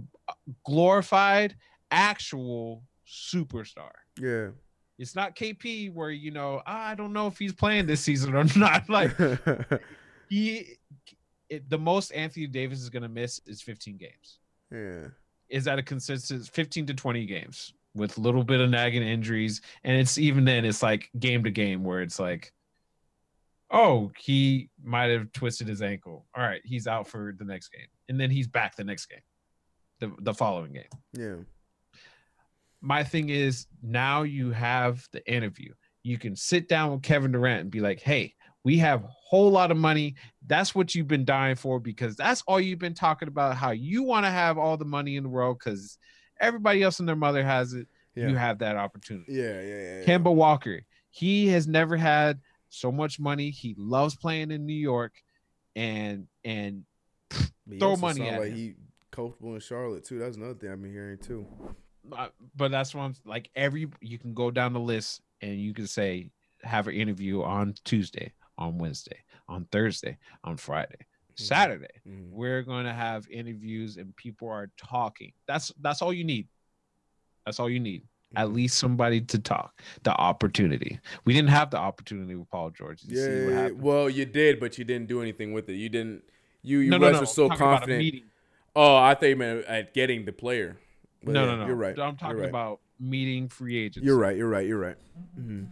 glorified, actual superstar. Yeah. It's not KP where, I don't know if he's playing this season or not. Like, the most Anthony Davis is going to miss is 15 games. Yeah. Is that a consensus? 15 to 20 games with a little bit of nagging injuries. And it's even then, it's like game to game where it's like, oh, he might have twisted his ankle. All right, he's out for the next game. And then he's back the next game, the following game. Yeah. My thing is, now you have the interview. You can sit down with Kevin Durant and be like, hey, we have a whole lot of money. That's what you've been dying for, because that's all you've been talking about, how you want to have all the money in the world because everybody else and their mother has it. Yeah. You have that opportunity. Yeah. Kemba Walker, he has never had so much money. He loves playing in New York, and throw money at him. He comfortable in Charlotte too. That's another thing I've been hearing too. But that's what I'm like. You can go down the list and you can say, have an interview on Tuesday, on Wednesday, on Thursday, on Friday, Saturday. We're going to have interviews and people are talking. That's all you need. That's all you need. At least somebody to talk. The opportunity. We didn't have the opportunity with Paul George. Yeah. Well, you did, but you didn't do anything with it. You didn't. You guys were so confident. Oh, I thought you meant at getting the player. But no. You're right. I'm talking about meeting free agents. You're right. Mm-hmm.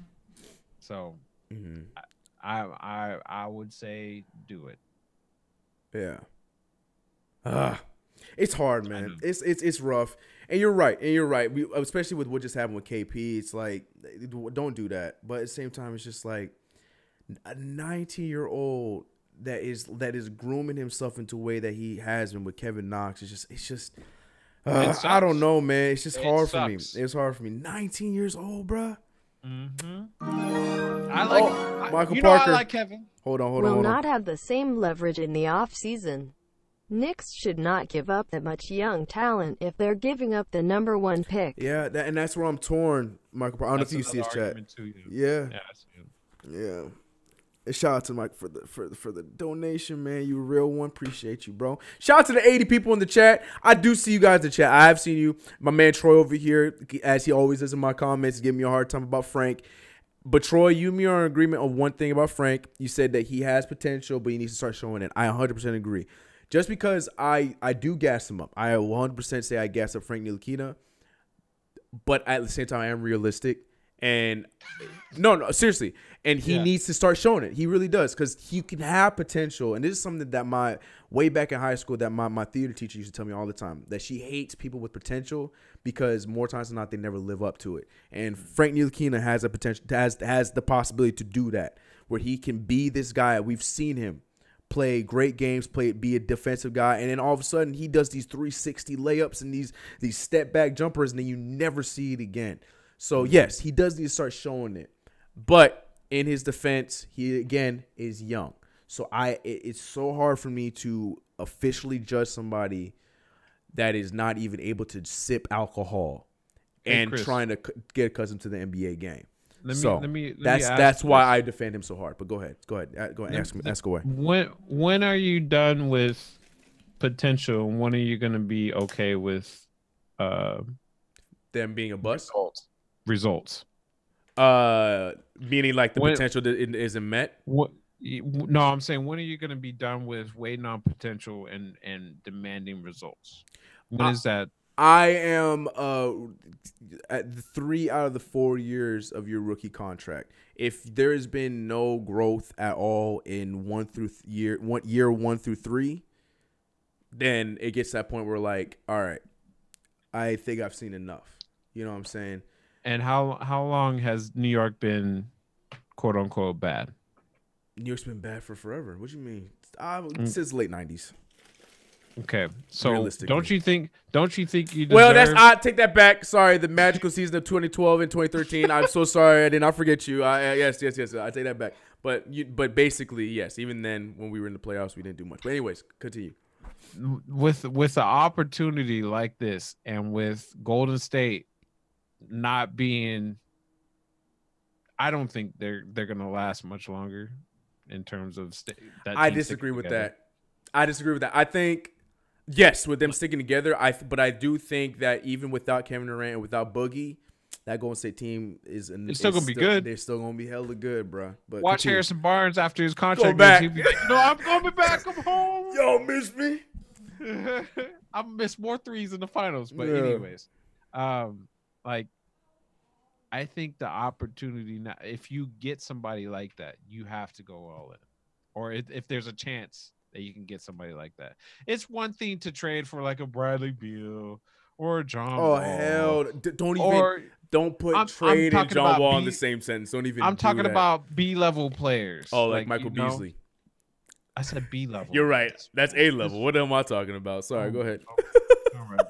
So, I would say do it. Yeah. It's hard, man. It's rough. And you're right. We, especially with what just happened with KP, it's like, don't do that. But at the same time, it's just like a 19-year-old that is grooming himself into a way that he has been with Kevin Knox. It's just I don't know, man. It's just hard for me. It's hard for me. 19 years old, bruh. I like Michael you Parker. know I like Kevin. Hold on. Will not have the same leverage in the off-season. Knicks should not give up that much young talent if they're giving up the #1 pick. Yeah, and that's where I'm torn, Michael Parker. I don't know if you see his chat. Yeah. Yeah. And shout out to Mike for the donation, man. You a real one. Appreciate you, bro. Shout out to the 80 people in the chat. I do see you guys in the chat. I have seen you. My man Troy over here, as he always does in my comments, giving me a hard time about Frank. But Troy, you and me are in agreement on one thing about Frank. You said that he has potential, but he needs to start showing it. I 100% agree. Just because I do gas him up, I 100% say I gas up Frank Ntilikina, but at the same time, I am realistic. And no, seriously. And he needs to start showing it. He really does, because he can have potential. And this is something that way back in high school, that my theater teacher used to tell me all the time, that she hates people with potential because more times than not, they never live up to it. And Frank Ntilikina has a potential, has the possibility to do that, where he can be this guy. We've seen him play great games, be a defensive guy, and then all of a sudden he does these 360 layups and these step back jumpers, and then you never see it again. So yes, he does need to start showing it. But in his defense, he again is young. So it's so hard for me to officially judge somebody that is not even able to sip alcohol and Chris, trying to get accustomed to the NBA game. Let me that's why I defend him so hard. But go ahead, ask away. When are you done with potential? When are you going to be okay with them being a bust? Results. Meaning like the potential that isn't met. No, I'm saying, when are you going to be done with waiting on potential and demanding results? When is that? I am at 3 out of the 4 years of your rookie contract. If there has been no growth at all in year 1 through 3, then it gets to that point where, like, all right, I think I've seen enough. You know what I'm saying? And how long has New York been, quote unquote, bad? New York's been bad for forever. What do you mean? Since late 90s. Okay, so don't you think you deserve... Well, I take that back. Sorry, the magical season of 2012 and 2013. I'm so sorry. I did not forget you. Yes. I take that back. But basically, yes. Even then, when we were in the playoffs, we didn't do much. But anyways, continue. With an opportunity like this, and with Golden State not being, I don't think they're gonna last much longer in terms of I disagree with that. I think, yes, with them sticking together, but I do think that even without Kevin Durant and without Boogie, that Golden State team is still gonna be good. They're still gonna be hella good, bro. But watch continue. Harrison Barnes after his contract. Go back. He'll be like, I'm coming back. I'm home. Y'all miss me. I miss more threes in the finals. But anyways, like, I think the opportunity now, if you get somebody like that, you have to go all in. Or if there's a chance that you can get somebody like that. It's one thing to trade for like a Bradley Beal or a John Wall. Hell, don't put trade and John Wall in the same sentence. Don't even. I'm talking about B-level players. Oh, like Michael Beasley. I said B-level. You're right. That's A-level. What am I talking about? Sorry, go ahead. All right.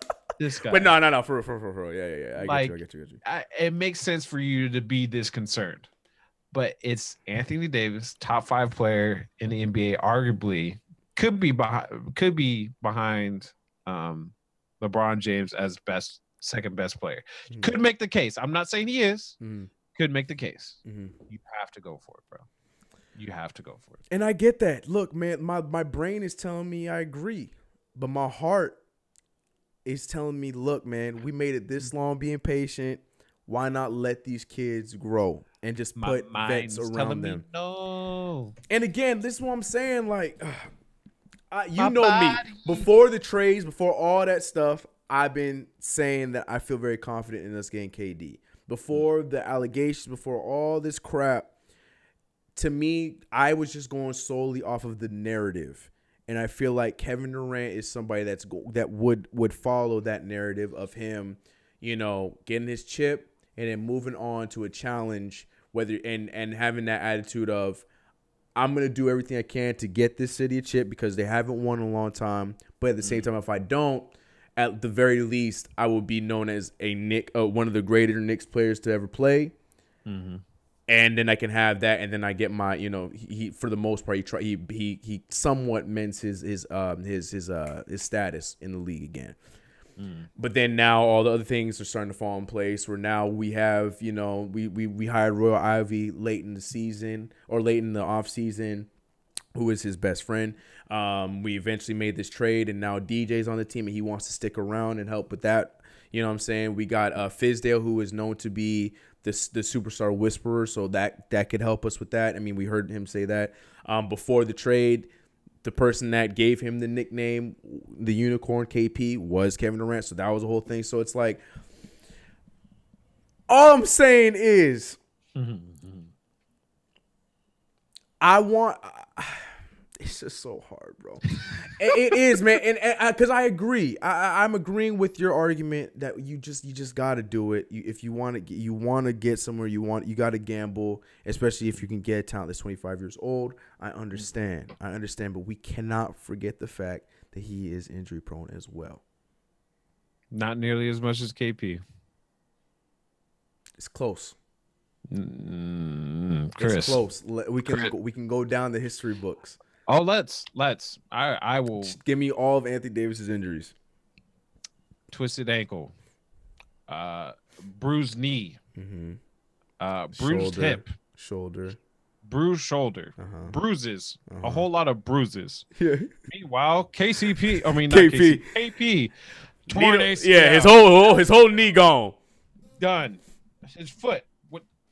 This guy. But no, for real. Yeah. I get you. It makes sense for you to be this concerned. But it's Anthony Davis, top 5 player in the NBA, arguably could be behind LeBron James as second best player. Mm-hmm. Could make the case. I'm not saying he is. Mm-hmm. Could make the case. Mm-hmm. You have to go for it, bro. You have to go for it. And I get that. Look, man, my brain is telling me I agree, but my heart is telling me, look, man, we made it this long being patient. Why not let these kids grow and just put vets around them? No. And again, this is what I'm saying. Like, you know me. Before the trades, before all that stuff, I've been saying that I feel very confident in us getting KD. Before the allegations, before all this crap, to me, I was just going solely off of the narrative. And I feel like Kevin Durant is somebody that would follow that narrative of him, getting his chip and then moving on to a challenge, and having that attitude of, I'm going to do everything I can to get this city a chip because they haven't won in a long time. But at the same time, if I don't, at the very least, I will be known as one of the greater Knicks players to ever play. Mm-hmm. And then I can have that, and then I get my, he for the most part he somewhat mends his status in the league again. But then now all the other things are starting to fall in place. Where now we have, we hired Royal Ivy late in the season or late in the off season, who is his best friend. We eventually made this trade, and now DJ's on the team, and he wants to stick around and help with that. You know what I'm saying? We got Fizdale, who is known to be the superstar whisperer, so that could help us with that. I mean, we heard him say that before the trade. The person that gave him the nickname, the Unicorn KP, was Kevin Durant, so that was the whole thing. So it's like, all I'm saying is, it's just so hard, bro. It is, man, and because I agree, I'm agreeing with your argument that you just got to do it. If you want to get somewhere, you got to gamble, especially if you can get a talent that's 25 years old. I understand, but we cannot forget the fact that he is injury prone as well. Not nearly as much as KP. It's close. Chris. It's close. We can go down the history books. Oh, let's. I will. Just give me all of Anthony Davis's injuries. Twisted ankle, bruised knee, bruised hip, shoulder, bruised shoulder, bruises, a whole lot of bruises. Yeah. Meanwhile, KCP, I mean not KP, KP, torn ACL. Yeah, his whole knee gone. Done. His foot,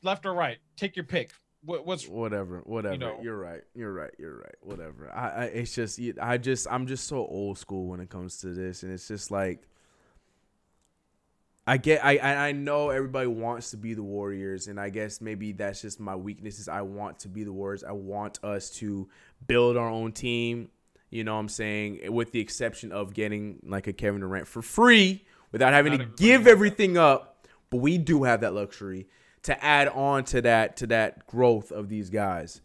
left or right? Take your pick. What's whatever. You're right. Whatever. I'm just so old school when it comes to this, and it's just like, I know everybody wants to be the Warriors, and I guess maybe that's just my weakness is I want to be the Warriors. I want us to build our own team. You know what I'm saying? With the exception of getting like a Kevin Durant for free without having to give everything up, but we do have that luxury to add on to that growth of these guys.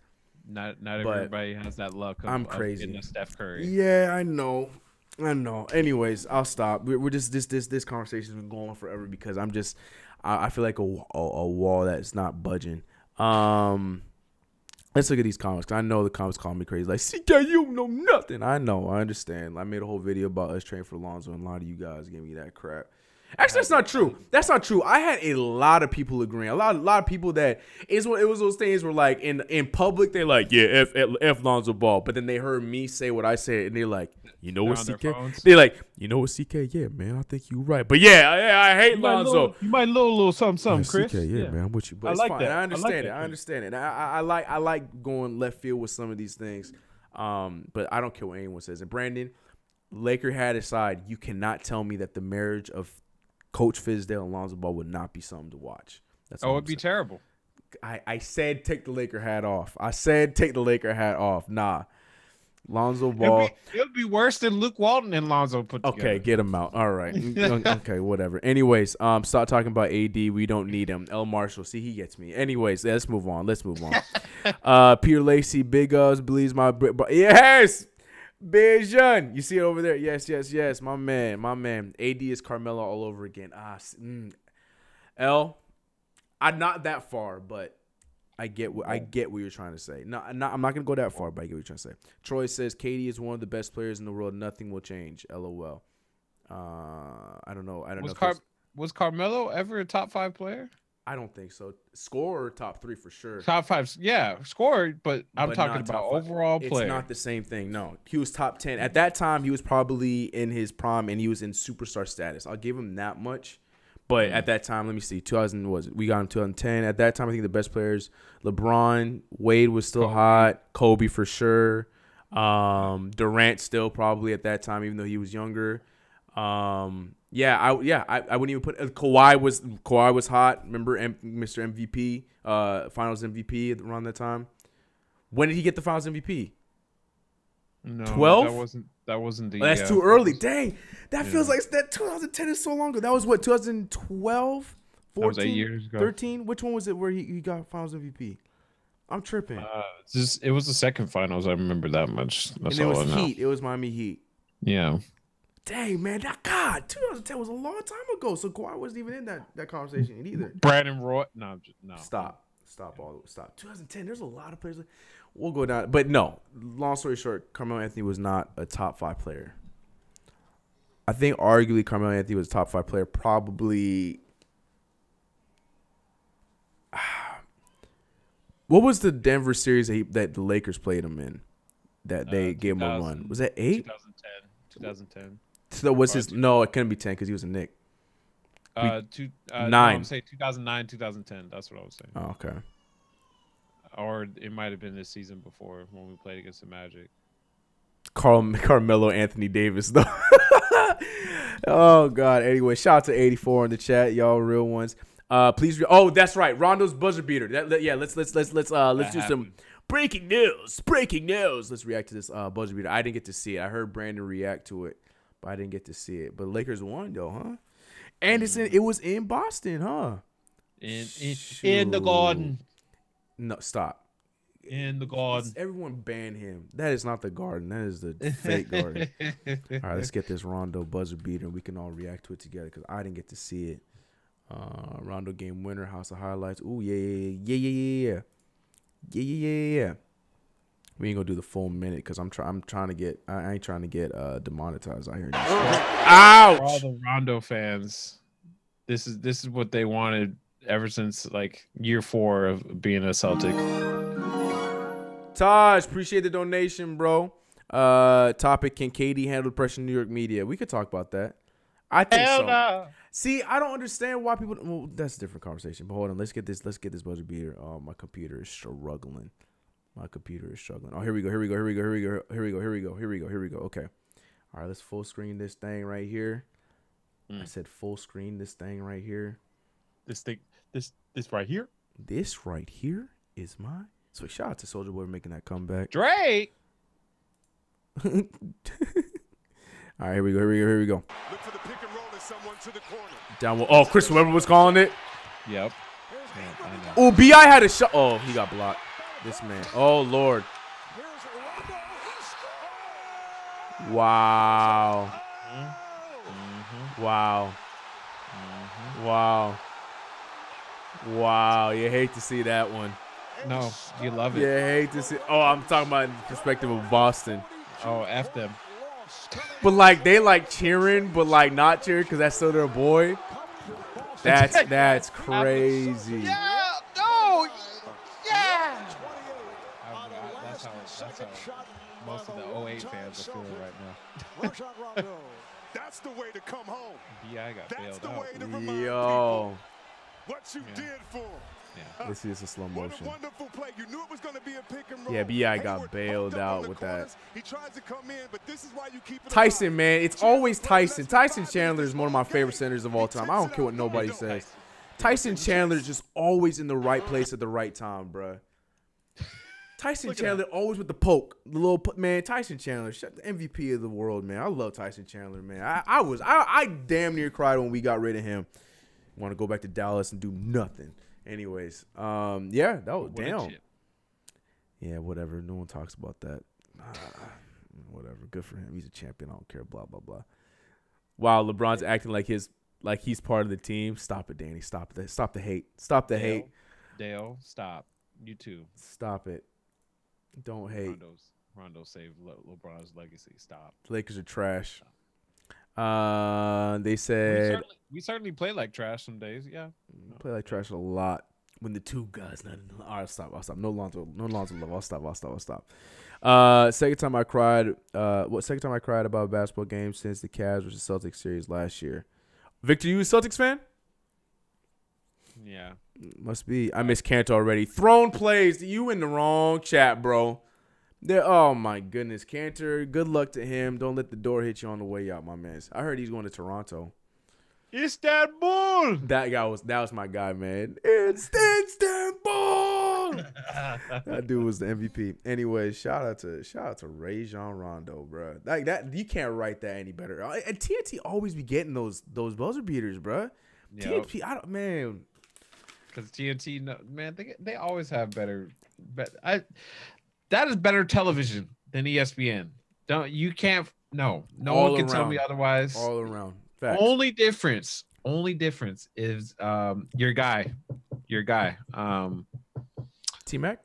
Not everybody has that luck. I'm crazy. Getting a Steph Curry. Yeah, I know. Anyways, I'll stop. We're just this conversation's been going on forever because I feel like a wall that's not budging. Let's look at these comments. I know the comments call me crazy. Like, CK, you know nothing. I know. I understand. I made a whole video about us trading for Lonzo, and a lot of you guys gave me that crap. Actually, that's not true. I had a lot of people agreeing. A lot of people it was those things where like in public they're like, yeah, F Lonzo Ball, but then they heard me say what I said and they're like, you know what, CK? They're like, you know what, CK? Yeah, man, I think you're right. But yeah, I hate Lonzo. You might know a little something, Chris. CK, yeah, man, I'm with you. But it's fine. I understand it. I like going left field with some of these things. But I don't care what anyone says. And Brandon, Laker hat aside, you cannot tell me that the marriage of Coach Fizdale and Lonzo Ball would not be something to watch. It'd be terrible. I said take the Laker hat off. Nah. Lonzo Ball. It would be worse than Luke Walton and Lonzo put together. Okay, get him out. All right. Okay, whatever. Anyways, stop talking about AD. We don't need him. L. Marshall. See, he gets me. Anyways, let's move on. Peter Lacey, big ups, believes my yes. Bijan, you see it over there? Yes. My man. AD is Carmelo all over again. L, I'm not that far, but I get what you're trying to say. No, I'm not gonna go that far, but I get what you're trying to say. Troy says KD is one of the best players in the world. Nothing will change. LOL. I don't know. Was Carmelo ever a top 5 player? I don't think so. Scorer, top 3 for sure. Top 5, yeah, scorer, but I'm talking about overall player. It's not the same thing. No, he was top 10 at that time. He was probably in his prime, and he was in superstar status. I'll give him that much. But at that time, let me see, we got him 2010. At that time, I think the best players, LeBron, Wade was still hot, Kobe for sure, Durant still probably at that time, even though he was younger. I wouldn't even put Kawhi was hot. Remember Mr. MVP, Finals MVP around that time. When did he get the Finals MVP? No, 12? That wasn't the. Oh, that's too early. Dang, that feels like that 2010 is so long ago. That was what 2012, 14, that was 8 years ago. 13. Which one was it where he got Finals MVP? I'm tripping. It was the second finals. I remember that much. That's and it all was I know. Heat. It was Miami Heat. Yeah. Dang, man, 2010 was a long time ago. So Kawhi wasn't even in that conversation either. Brandon Roy. No. Stop. 2010. There's a lot of players. We'll go down, but no. Long story short, Carmelo Anthony was not a top 5 player. I think arguably Carmelo Anthony was a top 5 player. Probably. What was the Denver series that the Lakers played him in? That they gave him a run. Was that 8? 2010. So what's his? No, it couldn't be 10 because he was a Knick. 9. No, I'm saying 2009, 2010. That's what I was saying. Oh, okay. Or it might have been this season before when we played against the Magic. Carmelo Anthony Davis though. Oh God. Anyway, shout out to 84 in the chat, y'all real ones. Please. Oh, that's right. Rondo's buzzer beater. Let's do some breaking news. Let's react to this buzzer beater. I didn't get to see it. I heard Brandon react to it, but I didn't get to see it. But Lakers won though, huh? And it was in Boston, huh? In the Garden. No, stop. In the Garden. Everyone ban him. That is not the Garden. That is the fake Garden. All right, let's get this Rondo buzzer beater, and we can all react to it together because I didn't get to see it. Rondo game winner, House of Highlights. Ooh, yeah. We ain't gonna do the full minute because I'm trying to get. I ain't trying to get demonetized out here. Ouch! For all the Rondo fans, this is what they wanted ever since like year 4 of being a Celtic. Taj, appreciate the donation, bro. Topic: Can KD handle pressure in New York media? We could talk about that. I think so. No. See, I don't understand why people. Well, that's a different conversation. But hold on, let's get this buzzer beater. Oh, my computer is struggling. Oh, here we go. Okay. All right, let's full screen this thing right here. I said full screen this thing right here. This right here. This right here is mine. So shout out to Soulja Boy for making that comeback. Drake. All right, here we go. Look for the pick and roll as someone to the corner. Down. Oh, Chris Webber was calling it. Yep. Oh, B.I. had a shot. Oh, he got blocked. This man. Oh, Lord. Wow. Wow. You hate to see that one. No, you love it. You hate to see. Oh, I'm talking about in the perspective of Boston. Oh, F them. But, like, they, like, cheering, but, like, not cheering because that's still their boy. That's crazy. Yeah. No. Yeah. That's how most of the 08 fans are feeling right now. That's the way to come home. B.I. got That's bailed the out. way to remind Yo. what you did for him. Yeah. Let's see this in slow What motion. a wonderful play. You knew it was going to be a pick and roll. Yeah, B.I. got Hayward bailed opened up on out the with corners. that. He tries to come in, but this is why you keep it Tyson, alive. man. It's always Tyson. Tyson Chandler is one of my favorite centers of all time. I don't care what nobody says. Tyson Chandler is just always in the right place at the right time, bruh. Tyson Chandler always with the poke. The little man, Tyson Chandler, the MVP of the world, man. I love Tyson Chandler, man. I damn near cried when we got rid of him. Want to go back to Dallas and do nothing. Anyways, yeah, that was damn. Yeah, whatever. No one talks about that. Whatever. Good for him. He's a champion. I don't care. Blah blah blah. Wow, LeBron's acting like he's part of the team. Stop it, Danny. Stop it. Stop the hate. Stop the hate. Dale, stop. You too. Stop it. Don't hate. Rondo saved LeBron's legacy. Stop. Lakers are trash. They said we certainly play like trash some days. Yeah, play like trash a lot. When the two guys, all right, I'll stop. No Lonzo love. I'll stop. Second time I cried. Second time I cried about a basketball game since the Cavs versus Celtics series last year. Victor, you a Celtics fan? Yeah. Must be. I miss Cantor already. Thrown plays. You in the wrong chat, bro. Oh, my goodness. Cantor, good luck to him. Don't let the door hit you on the way out, my man. I heard he's going to Toronto. Istanbul. That was my guy, man. It's Istanbul. That dude was the MVP. Anyway, shout out to Rajon Rondo, bro. Like that, you can't write that any better. And TNT always be getting those buzzer beaters, bro. Yep. TNT, man. Because TNT, man, they always have better. That is better television than ESPN. No All one can tell around. me otherwise. All around. Facts. Only difference is your guy. T-Mac?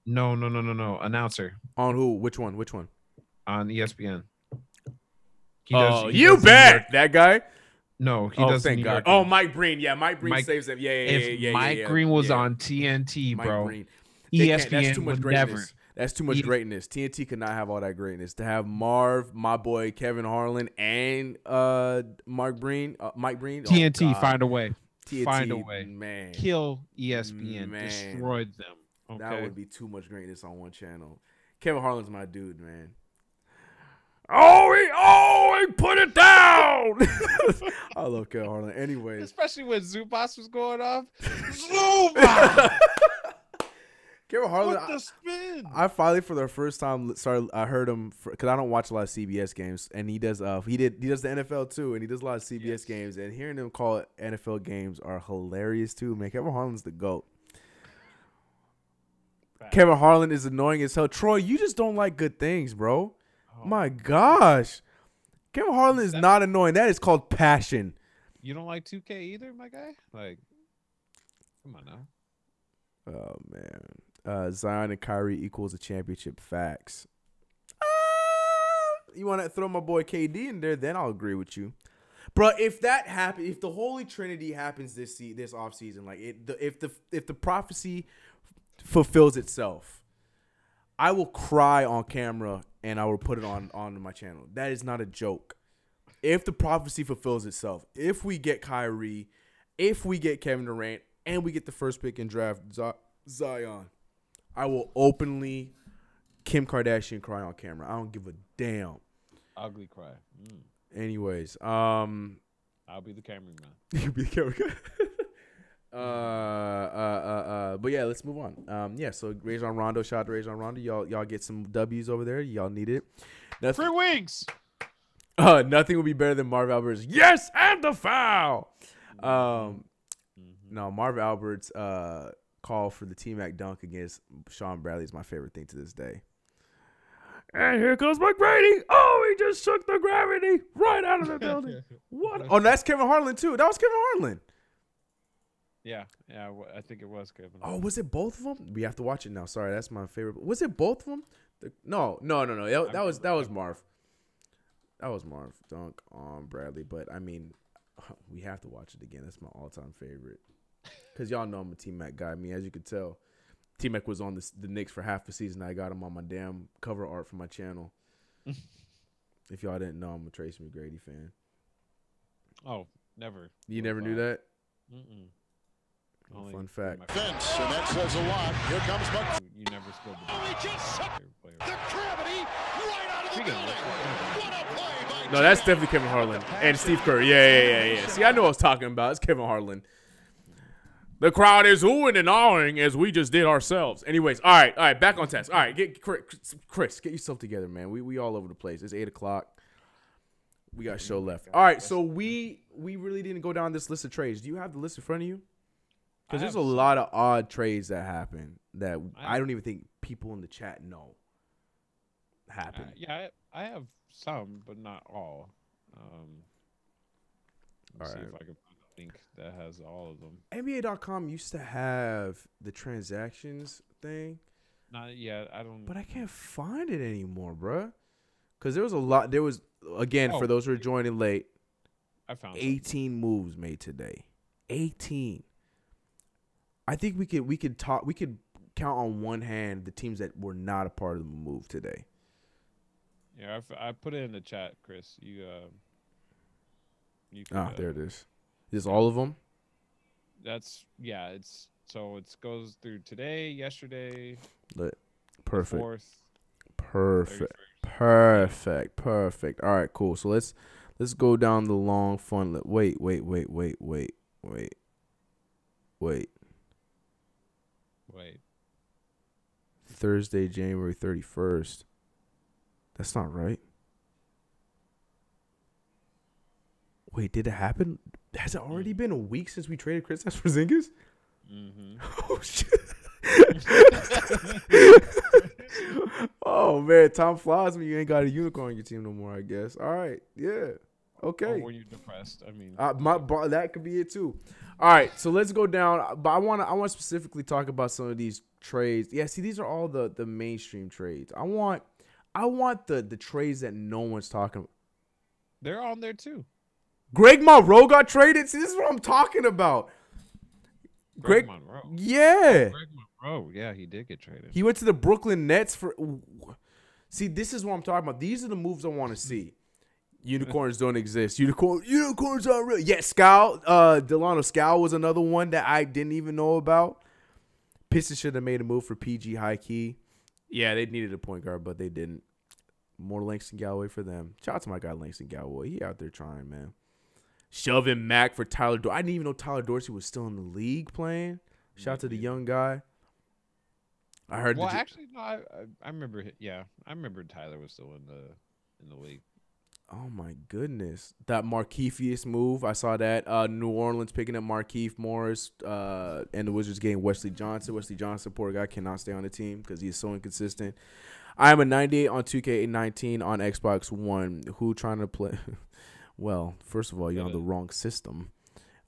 No. Announcer On who? Which one? on ESPN. He You does the New York- bet that guy. No, he does. Thank New God. York- Oh, Mike Breen. Yeah, Mike Breen saves them. If Mike Green was on TNT, Mike bro, Breen. ESPN That's too much would greatness. never. That's too much greatness. TNT could not have all that greatness. To have Marv, my boy Kevin Harlan, and Mike Breen. TNT find a way. TNT, Find a way. Man. Kill ESPN. Man. Destroyed them. Okay. That would be too much greatness on one channel. Kevin Harlan's my dude, man. Oh, he put it down. I love Kevin Harlan. Anyways. Especially when Zubas was going off. Zubas! Kevin Harlan, What the spin? I finally for the first time I heard him because I don't watch a lot of CBS games, and he does the NFL too, and he does a lot of CBS games, and hearing him call NFL games are hilarious too, man. Kevin Harlan's the GOAT. Kevin Harlan is annoying as hell. Troy, you just don't like good things, bro. Oh. My gosh. Kevin Harlan is not annoying. That is called passion. You don't like 2K either, my guy? Like, come on now. Oh, man. Zion and Kyrie equals a championship. Facts. You want to throw my boy KD in there, then I'll agree with you. Bro, if that happens, if the Holy Trinity happens this offseason, like if the prophecy fulfills itself, I will cry on camera and I will put it on my channel. That is not a joke. If the prophecy fulfills itself, if we get Kyrie, if we get Kevin Durant, and we get the first pick in draft Zion, I will openly Kim Kardashian cry on camera. I don't give a damn. Ugly cry. Anyways, I'll be the cameraman. You be the cameraman. But yeah, let's move on. So Rajon Rondo, shout out to Rajon Rondo. Y'all get some W's over there. Y'all need it. Free wings. Nothing will be better than Marv Albert's yes and the foul. No, Marv Albert's call for the T-Mac dunk against Sean Bradley is my favorite thing to this day. And here comes McGrady. Oh, he just shook the gravity right out of the building. What? Oh, that's Kevin Harlan too. That was Kevin Harlan. Yeah, I think it was Kevin. Oh, was it both of them? We have to watch it now. Sorry, that's my favorite. Was it both of them? No. That was Marv. That was Marv dunk on Bradley. But I mean, we have to watch it again. That's my all-time favorite. Cause y'all know I'm a T-Mac guy. I mean, as you can tell, T-Mac was on the Knicks for half the season. I got him on my damn cover art for my channel. If y'all didn't know, I'm a Tracy McGrady fan. Oh, never. You never knew that? Only fun fact. Fence, and that says a lot. Here comes Buck. You never spilled the Oh, he just sucked the gravity right out of the Speaking of building. What a play by No, that's definitely Kevin Harlan and Steve Kerr. Yeah. See, I know what I was talking about. It's Kevin Harlan. The crowd is oohing and awing as we just did ourselves. Anyways, all right, back on task. All right, get Chris, get yourself together, man. We all over the place. It's 8:00. We got a show left. All right, so we really didn't go down this list of trades. Do you have the list in front of you? Because there's a lot of odd trades that happen that I don't even think people in the chat know happen. Yeah, I have some, but not all. Let's see if I can find a link that has all of them. NBA.com used to have the transactions thing. Not yet. I don't. But I can't find it anymore, bruh. Because there was a lot. There was, again, for those who are joining late, I found 18 moves made today. 18. I think we could count on one hand the teams that were not a part of the move today. Yeah, I put it in the chat, Chris. You can, there it is. Is all of them? That's It's so it goes through today, yesterday, Perfect. 4th, Perfect. All right, cool. So let's go down the long fun. Wait. Thursday, January 31st. That's not right. Wait, did it happen? Has it already been a week since we traded Kristaps Porzingis? Mm-hmm. Oh, shit. Oh, man. Time flies when you ain't got a unicorn on your team no more, I guess. All right. Yeah. Okay. Or were you depressed? I mean, that could be it too. All right, so let's go down. But I want to specifically talk about some of these trades. Yeah, see, these are all the mainstream trades. I want the trades that no one's talking about. they're on there too. Greg Monroe got traded. See, this is what I'm talking about. Greg Monroe. Yeah. Greg Monroe. Yeah, he did get traded. He went to the Brooklyn Nets for. See, this is what I'm talking about. These are the moves I want to see. Unicorns don't exist. Unicorns aren't real. Yeah, Delano Scal was another one that I didn't even know about. Pistons should have made a move for PG high key. Yeah, they needed a point guard, but they didn't. More Langston Galloway for them. Shout out to my guy Langston Galloway. He out there trying, man. Shoving Mack for Tyler Dorsey. I didn't even know Tyler Dorsey was still in the league playing. Shout out to the young guy. I heard. Well, actually, no. I remember. Yeah, I remember Tyler was still in the league. Oh my goodness, that Markiefius move! I saw that. New Orleans picking up Markieff Morris, and the Wizards getting Wesley Johnson. Wesley Johnson, poor guy, cannot stay on the team because he's so inconsistent. I am a 98 on 2K19 on Xbox One. Who trying to play? Well, first of all, you're on the wrong system.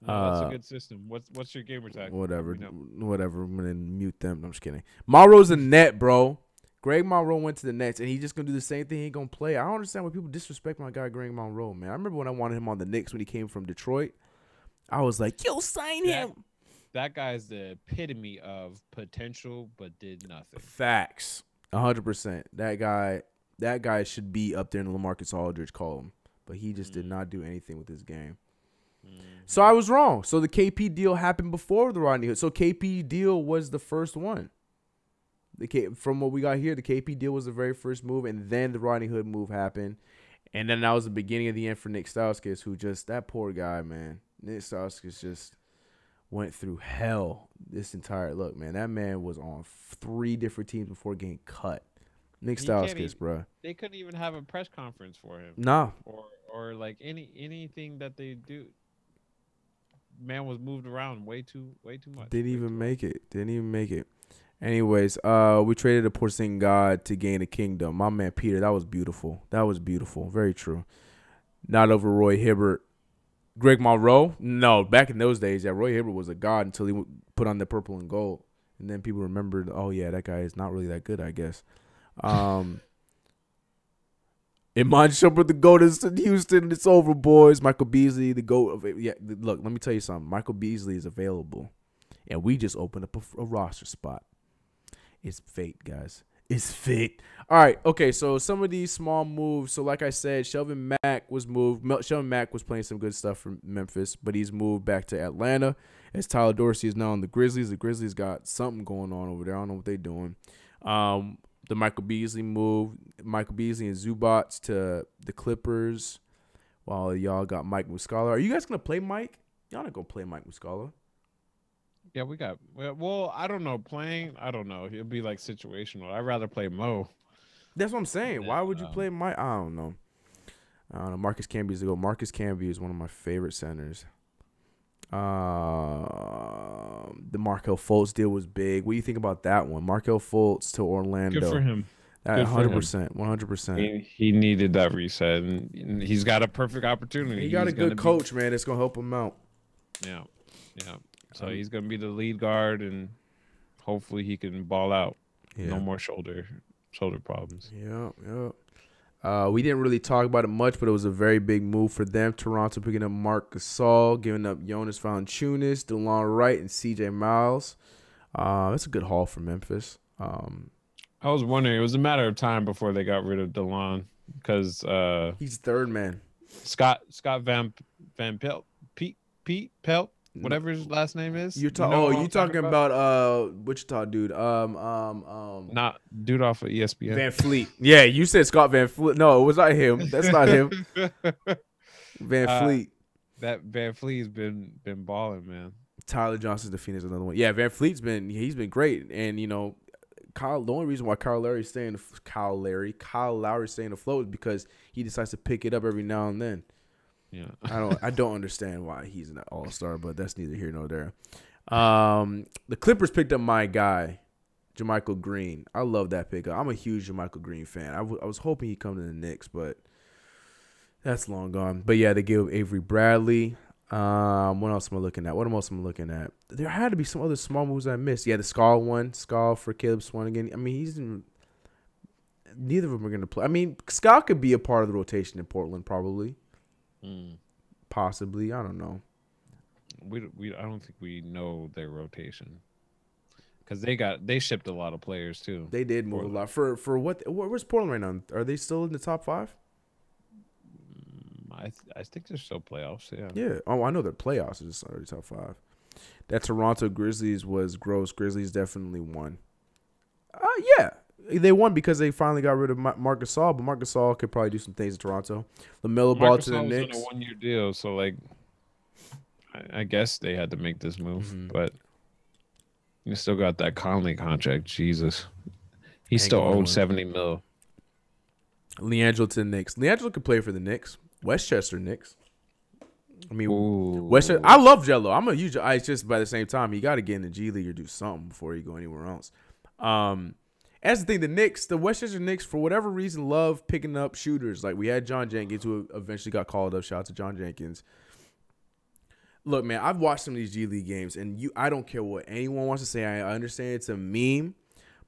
No, that's a good system. What's your gamer tag? Whatever. I'm gonna mute them. I'm just kidding. Monroe's a net, bro. Greg Monroe went to the Nets, and he's just going to do the same thing. He ain't going to play. I don't understand why people disrespect my guy Greg Monroe, man. I remember when I wanted him on the Knicks when he came from Detroit. I was like, yo, sign him. That guy's the epitome of potential but did nothing. Facts. 100%. That guy should be up there in the LaMarcus Aldridge column, but he just did not do anything with his game. So I was wrong. So the KP deal happened before the Rodney Hood. So KP deal was the first one. From what we got here, the KP deal was the very first move, and then the Rodney Hood move happened. And then that was the beginning of the end for Nick Stauskas, who just, that poor guy, man. Nick Stauskas just went through hell this entire, look, man, that man was on 3 different teams before getting cut. Nick Stauskas, bro. They couldn't even have a press conference for him. Nah. Or like anything that they do. Man was moved around way too much. Didn't even make it. Anyways, we traded a Porzingis god to gain a kingdom. My man Peter, that was beautiful. Very true. Not over Roy Hibbert. Greg Monroe? No, back in those days, yeah, Roy Hibbert was a god until he put on the purple and gold. And then people remembered, oh, yeah, that guy is not really that good, I guess. Iman Shumpert, the GOAT is in Houston. It's over, boys. Michael Beasley, the GOAT. Yeah, look, let me tell you something. Michael Beasley is available. And we just opened up a roster spot. It's fate, guys. It's fate. All right. Okay, so some of these small moves. So like I said, Shelvin Mack was moved. Shelvin Mack was playing some good stuff for Memphis, but he's moved back to Atlanta as Tyler Dorsey is now on the Grizzlies. The Grizzlies got something going on over there. I don't know what they're doing. The Michael Beasley move. Michael Beasley and Zubats to the Clippers while y'all got Mike Muscala. Are you guys going to play Mike? Y'all not going to play Mike Muscala. Yeah, we got. Well, I don't know. Playing, I don't know. It'll be like situational. I'd rather play Mo. That's what I'm saying. Why would you play Mike? I don't know. Marcus Camby's the go. Marcus Camby is one of my favorite centers. The Markelle Fultz deal was big. What do you think about that one? Markelle Fultz to Orlando. Good for him. 100%. 100%. He needed that reset, and he's got a perfect opportunity. He got a good coach, man. It's gonna help him out. Yeah. So he's gonna be the lead guard, and hopefully he can ball out. Yeah. No more shoulder problems. Yeah. We didn't really talk about it much, but it was a very big move for them. Toronto picking up Marc Gasol, giving up Jonas Valanciunas, DeLon Wright, and C.J. Miles. That's a good haul for Memphis. I was wondering, it was a matter of time before they got rid of DeLon because he's third man. Scott Van Pelt, Pete Pelt. Whatever his last name is. You talking about Wichita dude. Not dude off of ESPN. Van Fleet. Yeah, you said Scott Van Fleet. No, it was not him. That's not him. Van Fleet. That Van Fleet's been balling, man. Tyler Johnson's the Phoenix, another one. Yeah, Van Fleet's been great, and The only reason why Kyle Lowry's staying afloat is because he decides to pick it up every now and then. Yeah. I don't understand why he's an all-star, but that's neither here nor there. The Clippers picked up my guy, JaMychal Green. I love that pickup. I'm a huge JaMychal Green fan. I was hoping he'd come to the Knicks, but that's long gone. But yeah, they gave Avery Bradley. What else am I looking at? There had to be some other small moves I missed. Yeah, the Skal for Caleb Swanigan. I mean, neither of them are going to play. I mean, Skal could be a part of the rotation in Portland, probably. Possibly. I don't know. I don't think we know their rotation because they shipped a lot of players too. They did move a lot for where's Portland right now? Are they still in the top 5? I think they're still playoffs. Yeah. Yeah. Oh, I know they're playoffs. It's just already top 5. That Toronto Grizzlies was gross. Grizzlies definitely won. Yeah. They won because they finally got rid of Marc Gasol, but Marc Gasol could probably do some things in Toronto. LaMelo Ball to the Knicks. Was on a 1-year deal, so like, I guess they had to make this move, but you still got that Conley contract. Jesus, he still owed $70 million. LiAngelo to the Knicks. LiAngelo could play for the Knicks. Westchester Knicks. I mean, Ooh. I love Jello. I'm a huge. It's just by the same time, you got to get in the G League or do something before you go anywhere else. That's the thing. The Westchester Knicks, for whatever reason, love picking up shooters. Like we had John Jenkins, who eventually got called up. Shout out to John Jenkins. Look, man, I've watched some of these G League games, and I don't care what anyone wants to say. I understand it's a meme,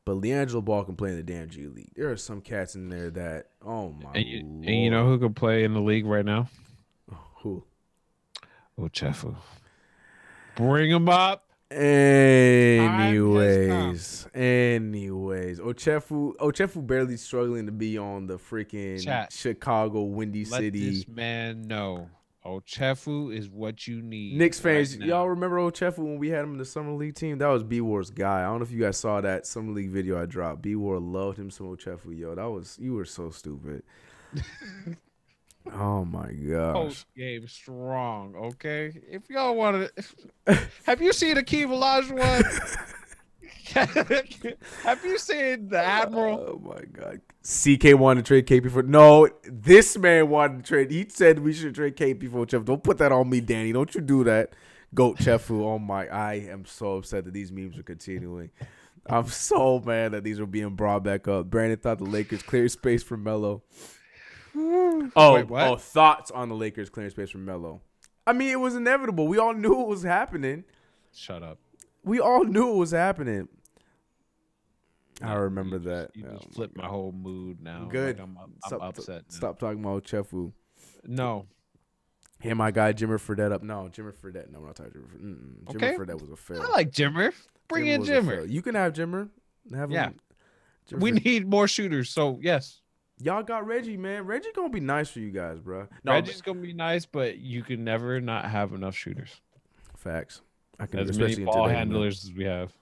but LiAngelo Ball can play in the damn G League. There are some cats in there that, oh my and you know who could play in the league right now? Who? Ochefu. Bring him up. Anyways, Ochefu barely struggling to be on the freaking Chicago Windy City. Let this man know. Ochefu is what you need. Knicks fans, y'all remember Ochefu when we had him in the Summer League team? That was B-War's guy. I don't know if you guys saw that Summer League video I dropped. B-War loved him some Ochefu. Yo, you were so stupid. Oh my gosh. Post game strong, okay? If y'all want to, have you seen Akeem Olajuwon? Have you seen the Admiral? Oh my God. CK wanted to trade KP for no. This man wanted to trade. He said we should trade KP for Chefu. Don't put that on me, Danny. Don't you do that, Goat Chefu. Oh my! I am so upset that these memes are continuing. I'm so mad that these are being brought back up. Brandon thought the Lakers cleared space for Melo. Wait, what? Thoughts on the Lakers clearing space for Melo? I mean, it was inevitable. We all knew it was happening. Shut up. We all knew it was happening. I remember that. You just flipped my whole mood now. Good. Like I'm upset. Stop talking about Chefu. No. Hey, my guy, Jimmer Fredette up. No, Jimmer Fredette. No, we're not talking Jimmer Fredette. Okay. Jimmer Fredette was a fail. I like Jimmer. Bring in Jimmer. You can have Jimmer. Have him. Jimmer we need more shooters, so yes. Y'all got Reggie, man. Reggie gonna be nice for you guys, bro. No, Reggie's gonna be nice, but you can never not have enough shooters. Facts. I can, as many ball handlers as we have.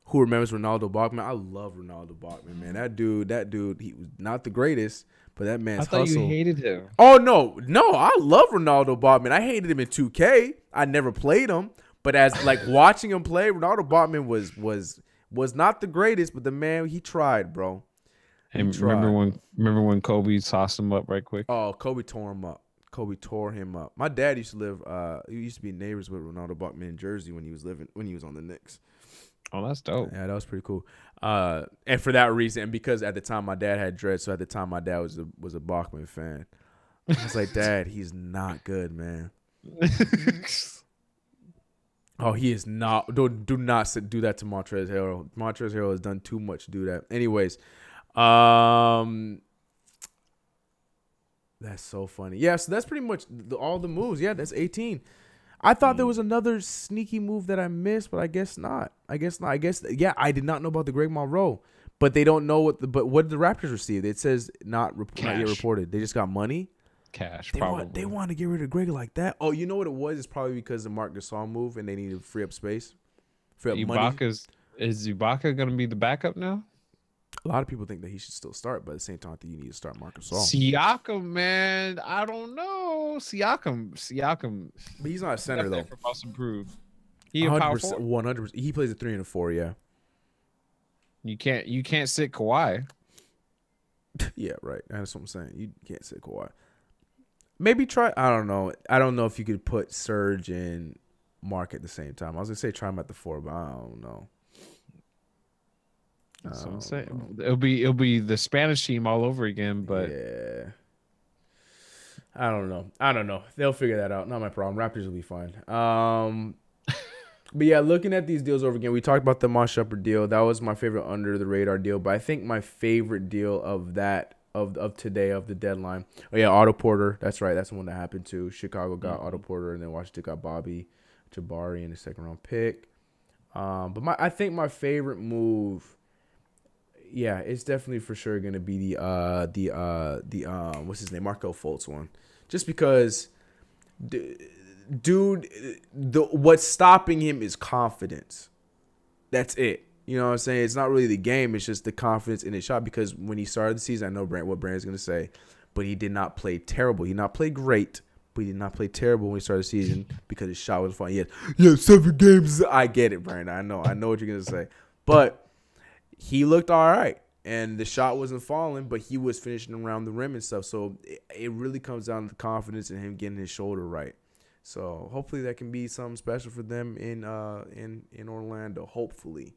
Who remembers Ronaldo Bachman? I love Ronaldo Bachman, man. That dude, he was not the greatest, but that man's hustle. I thought you hated him. Oh no, I love Ronaldo Bachman. I hated him in 2K. I never played him, but as like watching him play, Ronaldo Bachman was not the greatest, but the man, he tried, bro. And remember when Kobe tossed him up right quick? Oh, Kobe tore him up. My dad used to live. He used to be neighbors with Ronaldo Bachman in Jersey when he was on the Knicks. Oh, that's dope. Yeah, that was pretty cool. And for that reason, and because at the time my dad had dreads, so at the time my dad was a Bachman fan. I was like, Dad, he's not good, man. Oh, he is not. Do not do that to Montrezl Harrell. Montrezl Harrell has done too much to do that. Anyways. That's so funny. Yeah, so that's pretty much all the moves. Yeah, that's 18. I thought there was another sneaky move that I missed, but I guess not. I guess yeah, I did not know about the Greg Monroe, but they don't know what did the Raptors receive? It says not yet reported. They just got money. Cash, They want to get rid of Greg like that. Oh, you know what it was? It's probably because of the Marc Gasol move, and they need to free up space, free up money. Is Ibaka going to be the backup now? A lot of people think that he should still start, but at the same time, I think you need to start Marc Gasol. Siakam, man, I don't know. Siakam. But he's not a center though. Must improve. He a power forward? 100%. He plays a 3 and a 4. Yeah. You can't sit Kawhi. Yeah, right. That's what I'm saying. You can't say Kawhi. Maybe try. I don't know. I don't know if you could put Serge and Mark at the same time. I was gonna say try him at the 4, but I don't know. That's what I'm saying. It'll be the Spanish team all over again. But yeah, I don't know. They'll figure that out. Not my problem. Raptors will be fine. But yeah, looking at these deals over again, we talked about the Mon Shumpert deal. That was my favorite under the radar deal. But I think my favorite deal of that of today of the deadline. Oh yeah, Otto Porter. That's right. That's the one that happened too. Chicago got Otto Porter, and then Washington got Bobby Jabari in the second round pick. But I think my favorite move, yeah, it's definitely for sure gonna be the what's his name, Markelle Fultz one, just because. Dude, what's stopping him is confidence. That's it. You know what I'm saying? It's not really the game. It's just the confidence in his shot. Because when he started the season, I know what Brandon's going to say, but he did not play terrible. He did not play great, but he did not play terrible when he started the season because his shot was fine. Yeah, 7 games. I get it, Brandon. I know what you're going to say. But he looked all right. And the shot wasn't falling, but he was finishing around the rim and stuff. So it really comes down to confidence and him getting his shoulder right. So hopefully that can be something special for them in Orlando. Hopefully,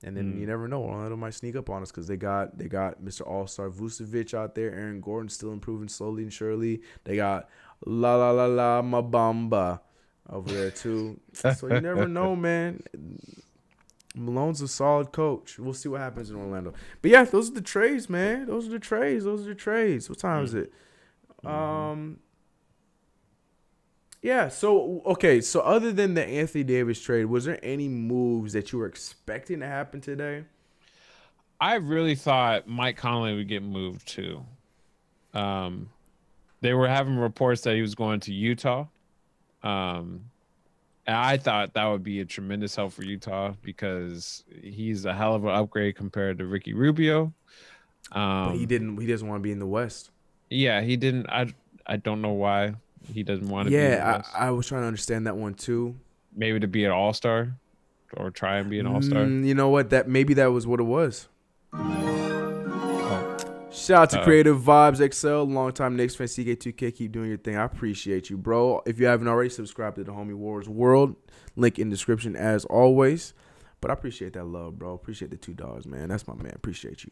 and then you never know, Orlando might sneak up on us because they got Mr. All-Star Vucevic out there. Aaron Gordon still improving slowly and surely. They got La Mabamba over there too. So you never know, man. Malone's a solid coach. We'll see what happens in Orlando. But yeah, those are the trades, man. Those are the trades. What time is it? Yeah, so, okay, so other than the Anthony Davis trade, was there any moves that you were expecting to happen today? I really thought Mike Conley would get moved too. They were having reports that he was going to Utah. And I thought that would be a tremendous help for Utah because he's a hell of an upgrade compared to Ricky Rubio. But he doesn't want to be in the West. Yeah, he didn't. I don't know why. He doesn't want to be in the West. I was trying to understand that one too. Maybe to be an all-star or try and be an all-star. You know what? Maybe that was what it was. Shout out to Creative Vibes XL, longtime Knicks fan, CK2K. Keep doing your thing. I appreciate you, bro. If you haven't already, subscribe to the Homie Wars World. Link in description as always. But I appreciate that love, bro. Appreciate the $2, man. That's my man. Appreciate you.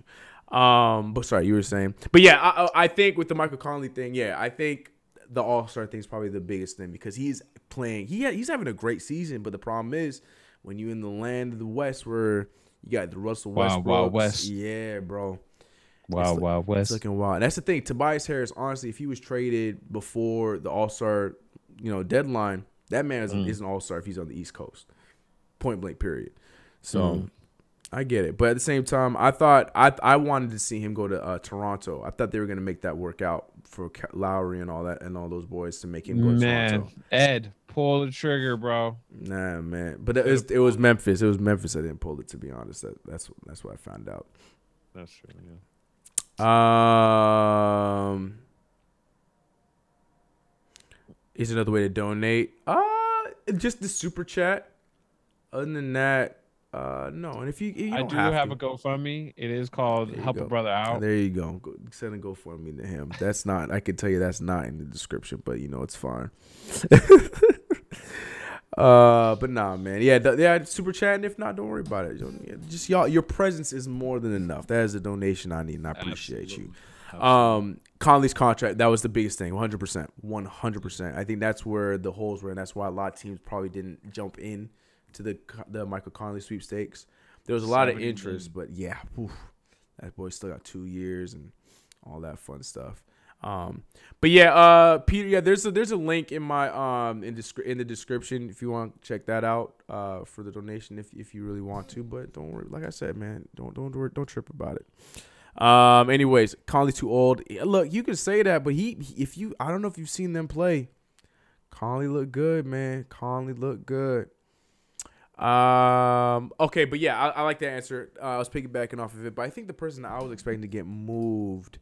But sorry, you were saying. But yeah, I think with the Michael Conley thing, yeah, I think the All-Star thing is probably the biggest thing because he's playing. He's having a great season, but the problem is when you're in the land of the West where you got the Russell Westbrook. Wild West. Yeah, bro. Wild West. It's looking wild. That's the thing. Tobias Harris, honestly, if he was traded before the All-Star, deadline, that man is an All-Star if he's on the East Coast. Point blank, period. So I get it. But at the same time, I thought I wanted to see him go to Toronto. I thought they were going to make that work out for Lowry and all that and all those boys to make him go to Toronto. Ed, pull the trigger, bro. Nah, man. But it was Memphis. It was Memphis that didn't pull it, to be honest. That's what I found out. That's true, yeah. Is another way to donate? Just the super chat. Other than that, no. And if you I don't do have a GoFundMe. It is called Help a Brother Out. There you go. Send a GoFundMe to him. That's not. I can tell you that's not in the description, but it's fine. But nah, man. Yeah, super chat. And if not, don't worry about it. Just y'all, your presence is more than enough. That is a donation I need, and I appreciate you. Conley's contract, that was the biggest thing. 100%. I think that's where the holes were, and that's why a lot of teams probably didn't jump in to the Michael Conley sweepstakes. There was a lot of interest, but yeah, that boy still got 2 years and all that fun stuff. But yeah, Peter, yeah, there's a link in my in the description if you want to check that out for the donation if you really want to. But don't worry, like I said, man, don't trip about it. Anyways, Conley's too old. Look, you can say that, but I don't know if you've seen them play. Conley looked good, man. Conley looked good. Okay, but yeah, I like that answer. I was piggybacking off of it, but I think the person that I was expecting to get moved.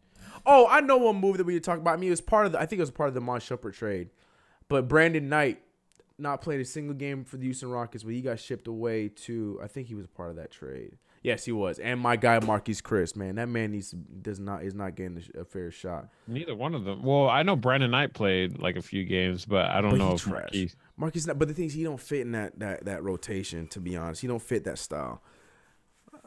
Oh, I know one move that we talked about. I mean, I think it was part of the Mon Shumpert trade. But Brandon Knight not played a single game for the Houston Rockets, but he got shipped away to. I think he was a part of that trade. Yes, he was. And my guy Marquise Chris, man, that man is not getting a fair shot. Neither one of them. Well, I know Brandon Knight played like a few games, but I don't know if Marquise. Marquise, but the thing is, he don't fit in that rotation. To be honest, he don't fit that style.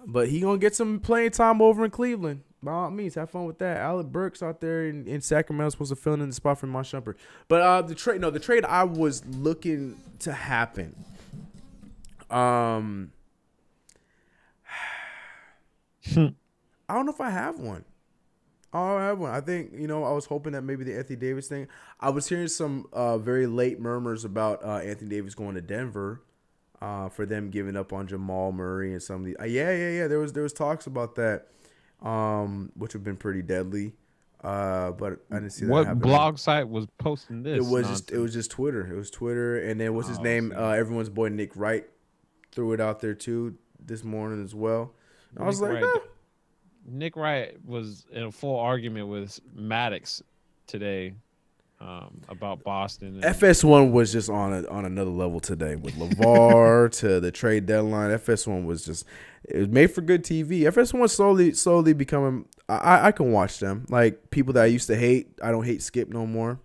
But he gonna get some playing time over in Cleveland. By all means, have fun with that. Alec Burks out there in Sacramento supposed to fill in the spot for Mon Shumpert. But the trade I was looking to happen. I don't know if I have one. I don't have one. I think, I was hoping that maybe the Anthony Davis thing. I was hearing some very late murmurs about Anthony Davis going to Denver for them giving up on Jamal Murray and some of these. Yeah. There was talks about that, which have been pretty deadly. But I didn't see that happen. What blog site was posting this? It was just Twitter. It was Twitter, and then what's his name? Everyone's boy Nick Wright threw it out there too this morning as well. I was like, Nick Wright was in a full argument with Maddox today about Boston. FS1 was just on another level today with LaVar to the trade deadline. FS1 was it was made for good TV. FS1 slowly becoming. I can watch them. Like people that I used to hate, I don't hate Skip no more.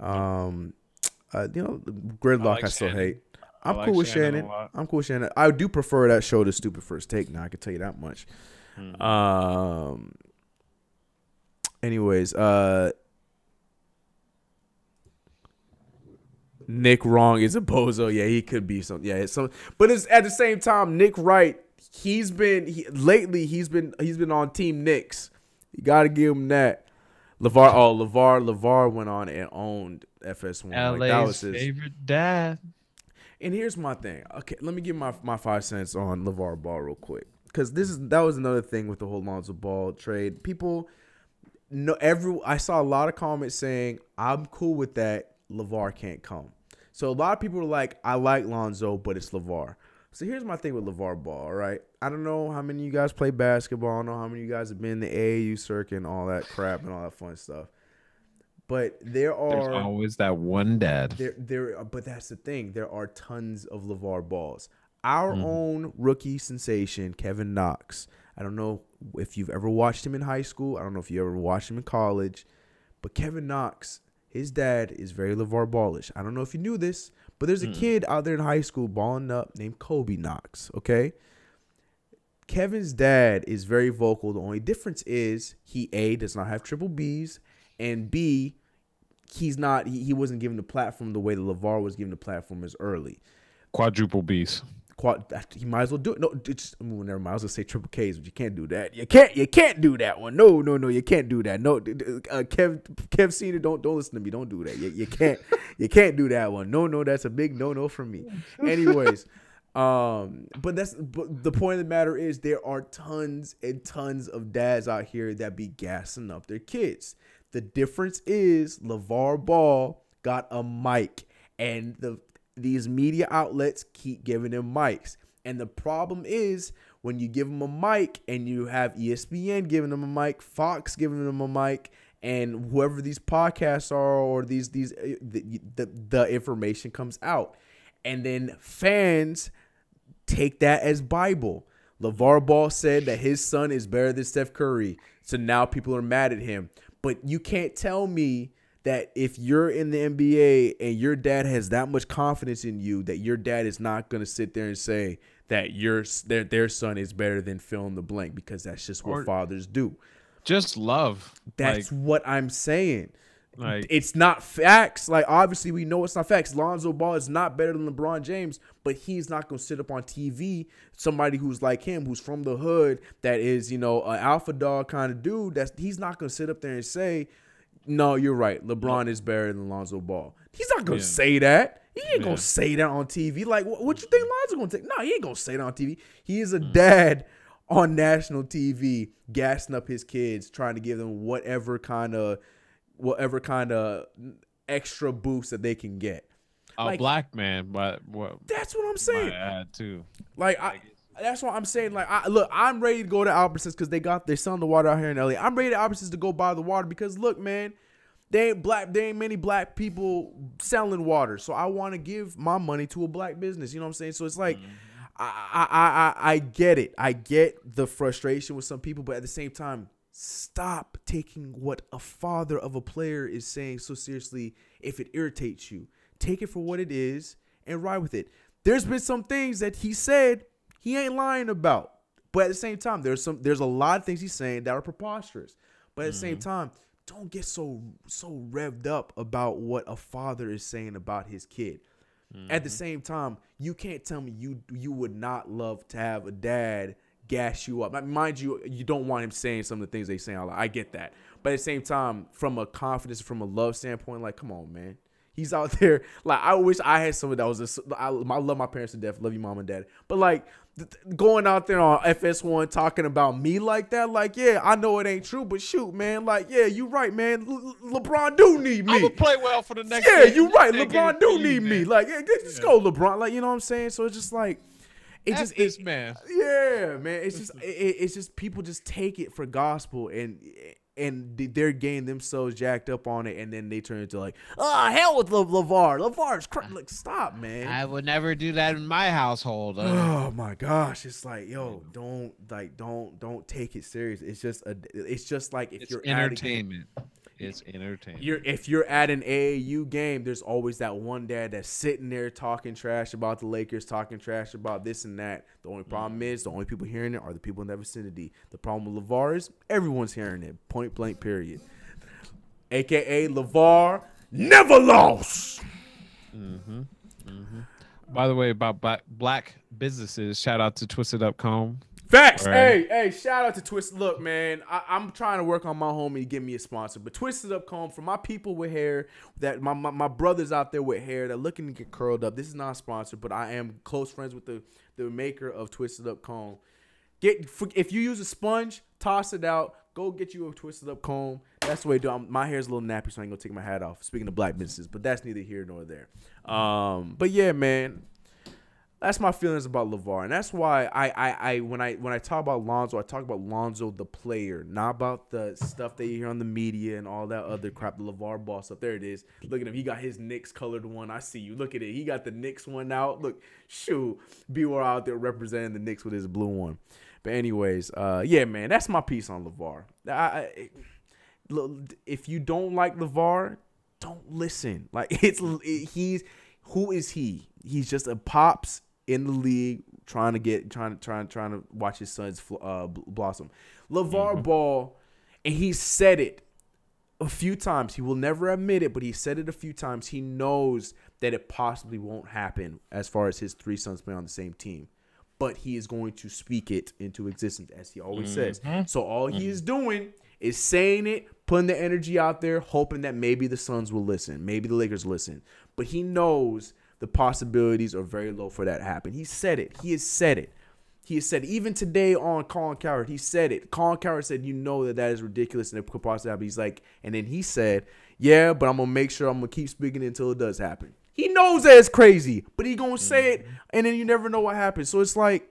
Gridlock I still hate. I'm cool with Shannon. I do prefer that show to Stupid First Take. Now I can tell you that much. Anyways, Nick Wrong is a bozo. Yeah, he could be some. Yeah, but it's at the same time, Nick Wright. He's been on Team Knicks. You got to give him that. LaVar went on and owned FS1. LA's like, that was his favorite dad. And here's my thing. Okay, let me give my 5 cents on LaVar Ball real quick, because that was another thing with the whole Lonzo Ball trade. People, I saw a lot of comments saying I'm cool with that. LaVar can't come. So a lot of people are like, I like Lonzo, but it's LaVar. So here's my thing with LaVar Ball. All right, I don't know how many of you guys play basketball. I don't know how many of you guys have been in the AAU circuit and all that crap and all that fun stuff. But there's always that one dad. But that's the thing. There are tons of LaVar Balls. Our own rookie sensation, Kevin Knox. I don't know if you've ever watched him in high school. I don't know if you ever watched him in college. But Kevin Knox, his dad is very LaVar Ballish. I don't know if you knew this, but there's a kid out there in high school balling up named Kobe Knox, okay? Kevin's dad is very vocal. The only difference is he, A, does not have triple Bs, and B, he wasn't given the platform the way that LaVar was given the platform as early. Quadruple Bs. He might as well do it. No, never mind. I was gonna say triple Ks, but you can't do that. You can't do that one. No, you can't do that. No, Kev Senior, don't listen to me. Don't do that. You can't do that one. No, that's a big no from me. Anyways, but the point of the matter is there are tons and tons of dads out here that be gassing up their kids. The difference is LaVar Ball got a mic, and these media outlets keep giving him mics. And the problem is when you give him a mic and you have ESPN giving him a mic, Fox giving him a mic, and whoever these podcasts are or the information comes out. And then fans take that as Bible. LaVar Ball said that his son is better than Steph Curry. So now people are mad at him. But you can't tell me that if you're in the NBA and your dad has that much confidence in you, that your dad is not going to sit there and say that their son is better than fill in the blank, because that's just what fathers do. Just love. That's what I'm saying. It's not facts. Like, obviously, we know it's not facts. Lonzo Ball is not better than LeBron James, but he's not going to sit up on TV. Somebody who's like him, who's from the hood, that is, an alpha dog kind of dude, he's not going to sit up there and say, no, you're right, LeBron is better than Lonzo Ball. He's not going to say that. He ain't going to say that on TV. Like, what you think Lonzo going to take? No, he ain't going to say that on TV. He is a dad on national TV, gassing up his kids, trying to give them whatever kind of extra boost that they can get. A black man, but that's what I'm saying. Add too. That's what I'm saying. Like, I'm ready to go to Albertsons because they're selling the water out here in LA. I'm ready to Albertsons to go buy the water because look, man, there ain't many black people selling water. So I want to give my money to a black business. You know what I'm saying? So it's like, I get it. I get the frustration with some people, but at the same time, stop taking what a father of a player is saying so seriously. If it irritates you, take it for what it is and ride with it. There's been some things that he said he ain't lying about, but at the same time, there's a lot of things he's saying that are preposterous. But at the same time, don't get so revved up about what a father is saying about his kid. At the same time, you can't tell me you would not love to have a dad gas you up. Mind you, you don't want him saying some of the things they say out loud. I get that. But at the same time, from a confidence, from a love standpoint, like, come on, man. He's out there. Like, I wish I had someone that was I love my parents to death. Love you, mom and dad. But, like, going out there on FS1 talking about me like that, like, yeah, I know it ain't true, but shoot, man. Like, yeah, you right, man. LeBron do need me. I'm going to play well for the next Yeah, game. you right. LeBron do need me. Like, yeah, just go, LeBron. Like, you know what I'm saying? So it's just like, this man. Yeah, man. It's just people just take it for gospel and they're getting themselves jacked up on it, and then they turn into like, oh, hell with LaVar. LaVar's like, stop, man. I would never do that in my household. Oh my gosh, it's like, yo, don't take it serious. It's just like if you're entertainment. It's entertainment. If you're at an AAU game, there's always that one dad that's sitting there talking trash about the Lakers, talking trash about this and that. The only problem is the only people hearing it are the people in that vicinity. The problem with LaVar is everyone's hearing it. Point blank, period. AKA LaVar never lost. By the way, about black businesses, shout out to Twisted Up Comb. Facts. Right. Hey, shout out to Twisted. Look, man, I'm trying to work on my homie to give me a sponsor. But Twisted Up Comb, for my people with hair, that my brothers out there with hair that looking to get curled up. This is not a sponsor, but I am close friends with the maker of Twisted Up Comb. If you use a sponge, toss it out. Go get you a Twisted Up Comb. That's the way to do it. My hair's a little nappy, so I ain't gonna take my hat off. Speaking of black businesses, but that's neither here nor there. But yeah, man. That's my feelings about LaVar, and that's why when I talk about Lonzo, I talk about Lonzo the player, not about the stuff that you hear on the media and all that other crap. The LaVar Ball stuff. There it is. Look at him. He got his Knicks colored one. I see you. Look at it. He got the Knicks one out. Look, shoot, B-War out there representing the Knicks with his blue one. But anyways, yeah, man, that's my piece on LaVar. If you don't like LaVar, don't listen. Like who is he? He's just a pops in the league trying to watch his sons blossom. LaVar Ball, and he said it a few times. He will never admit it, but he said it a few times. He knows that it possibly won't happen as far as his three sons playing on the same team, but he is going to speak it into existence, as he always says. So all he is doing is saying it, putting the energy out there, hoping that maybe the Suns will listen, maybe the Lakers listen. But he knows the possibilities are very low for that to happen. He said it. He has said it. He has said it. Even today on Colin Cowherd, he said it. Colin Cowherd said, you know that is ridiculous and it could possibly happen. He's like, and then he said, yeah, but I'm going to make sure I'm going to keep speaking until it does happen. He knows that it's crazy, but he going to say it, and then you never know what happens. So it's like,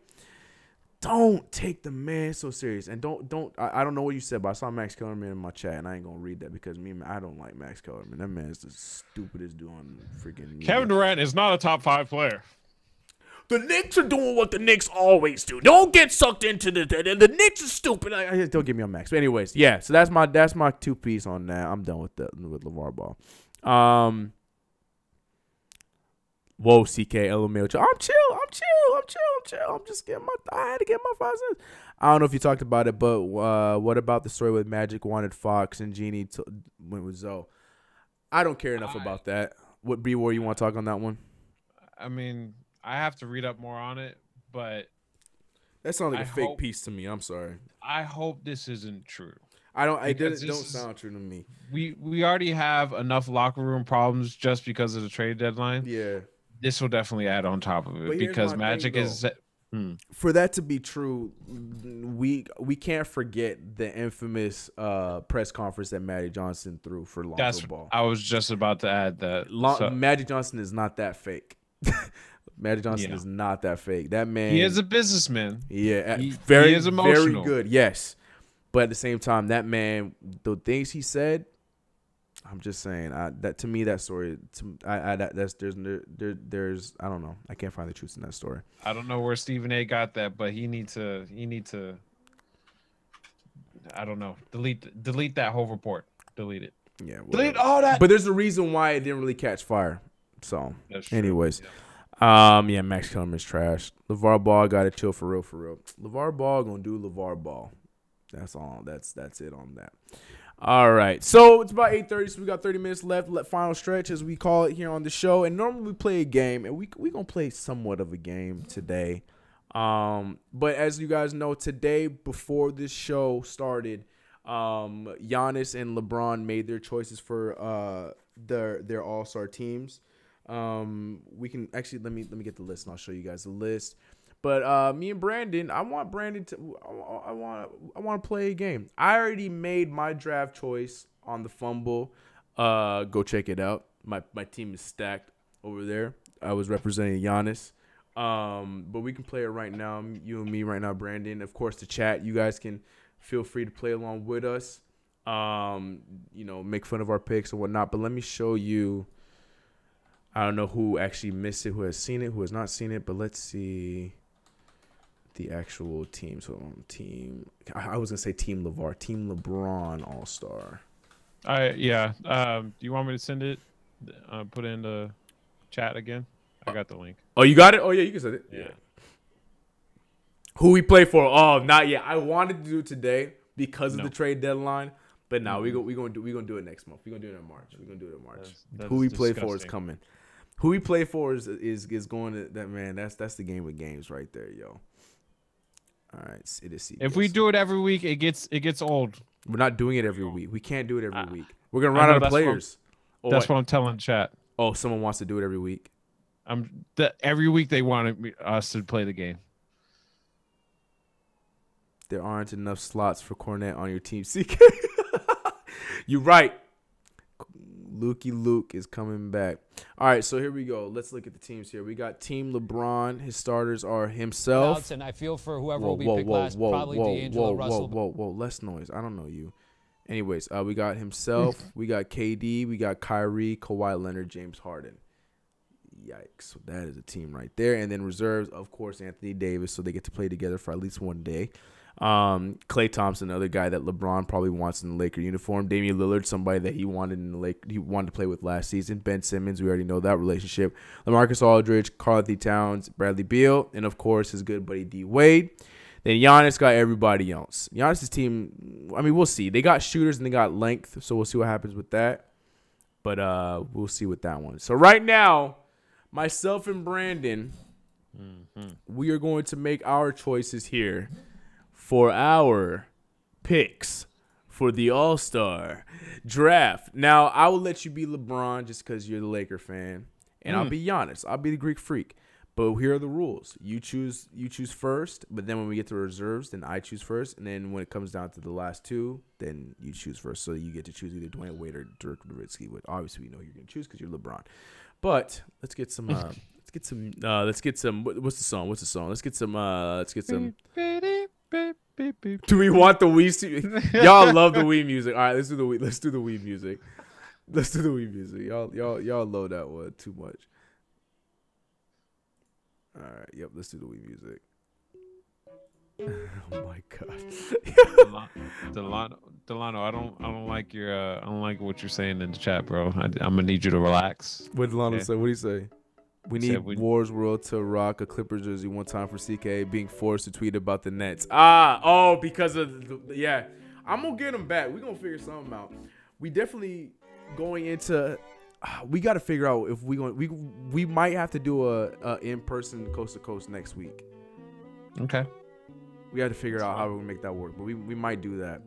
don't take the man so serious. And I don't know what you said, but I saw Max Kellerman in my chat, and I ain't going to read that because I don't like Max Kellerman. That man is the stupidest dude on freaking. Kevin Durant is not a top 5 player. The Knicks are doing what the Knicks always do. Don't get sucked into the Knicks are stupid. Don't get me on Max. But anyways, yeah. So that's my 2 piece on that. I'm done with LaVar Ball. Whoa, CK, LMAO. I'm chill. I'm just I had to get my 5 cents. I don't know if you talked about it, but what about the story with Magic wanted Fox and Jeannie went with Zoe? I don't care enough about that. What B-War you want to talk on that one? I mean, I have to read up more on it, but that sounds like a fake piece to me. I'm sorry. I hope this isn't true. It don't sound true to me. We already have enough locker room problems just because of the trade deadline. Yeah. This will definitely add on top of it because Magic is. For that to be true, we can't forget the infamous press conference that Magic Johnson threw for Lonzo Ball. I was just about to add that. Magic Johnson is not that fake. Magic Johnson is not that fake. That man. He is a businessman. Yeah, he is emotional. Very good. Yes, but at the same time, that man, the things he said, I'm just saying that to me that story that's there's I don't know. I can't find the truth in that story. I don't know where Stephen A got that, but he need to I don't know. Delete that whole report. Delete it. Yeah, whatever. Delete all that. But there's a reason why it didn't really catch fire. So, anyways, yeah. Max Kellerman's trash. LaVar Ball got to chill for real. LaVar Ball gonna do LaVar Ball. That's all. That's it on that. All right, so it's about 8:30, so we got 30 minutes left. Final stretch, as we call it here on the show. And normally we play a game, and we gonna play somewhat of a game today. But as you guys know, today before this show started, Giannis and LeBron made their choices for their All-Star teams. We can actually let me get the list, and I'll show you guys the list. But me and Brandon, I want to play a game. I already made my draft choice on the Fumble. Go check it out. My team is stacked over there. I was representing Giannis. But we can play it right now. You and me right now, Brandon. Of course, the chat. You guys can feel free to play along with us. Make fun of our picks and whatnot. But let me show you. I don't know who actually missed it, who has seen it, who has not seen it. But let's see the actual team. So I was gonna say Team LaVar, Team LeBron All-Star. Yeah. Do you want me to send it? Put it in the chat again. I got the link. Oh, you got it? Oh yeah, you can send it. Yeah. Who we play for? Oh, not yet. I wanted to do it today because of the trade deadline, but now we gonna do it next month. We're gonna do it in March. Who we play for is coming. Who we play for is going to that, man. That's the game of games right there, yo. All right, it is. If we do it every week, it gets old. We're not doing it every week. We can't do it every week. We're gonna run out of players. That's what I'm telling chat. Oh, someone wants to do it every week. Every week they wanted us to play the game. There aren't enough slots for Cornette on your team, CK. You're right. Luke is coming back. All right, so here we go. Let's look at the teams here. We got Team LeBron. His starters are himself. And I feel for whoever will be picked last, probably D'Angelo Russell. Whoa, less noise. I don't know you. Anyways, we got himself. We got KD. We got Kyrie, Kawhi Leonard, James Harden. Yikes. So that is a team right there. And then reserves, of course, Anthony Davis, so they get to play together for at least one day. Klay Thompson, another guy that LeBron probably wants in the Laker uniform. Damian Lillard, somebody that he wanted to play with last season. Ben Simmons, we already know that relationship. LaMarcus Aldridge, Karl-Anthony Towns, Bradley Beal, and of course his good buddy D Wade. Then Giannis got everybody else. Giannis' team, I mean, we'll see. They got shooters and they got length, so we'll see what happens with that. But we'll see with that one. So right now, myself and Brandon, we are going to make our choices here for our picks for the All-Star draft. Now, I will let you be LeBron just because you're the Laker fan, and I'll be Giannis. I'll be the Greek freak. But here are the rules. You choose first, but then when we get to reserves, then I choose first, and then when it comes down to the last two, then you choose first. So you get to choose either Dwayne Wade or Dirk Nowitzki. Obviously, we know who you're going to choose because you're LeBron. But let's get some. What's the song? Let's get some. Do we want the Wii? Y'all love the Wii music. All right, let's do the Wii. Let's do the Wii music. Y'all love that one too much. All right, yep. Let's do the Wii music. Oh my god. Delano, I don't like your I don't like what you're saying in the chat, bro. I'm gonna need you to relax. What did Delano say? What did he say? We need Wars World to rock a Clippers jersey one time for CK being forced to tweet about the Nets. Because of yeah. I'm gonna get him back. We're gonna figure something out. We definitely going into. We got to figure out if we might have to do a in-person coast to coast next week. Okay. We got to figure out how we're gonna make that work, but we might do that.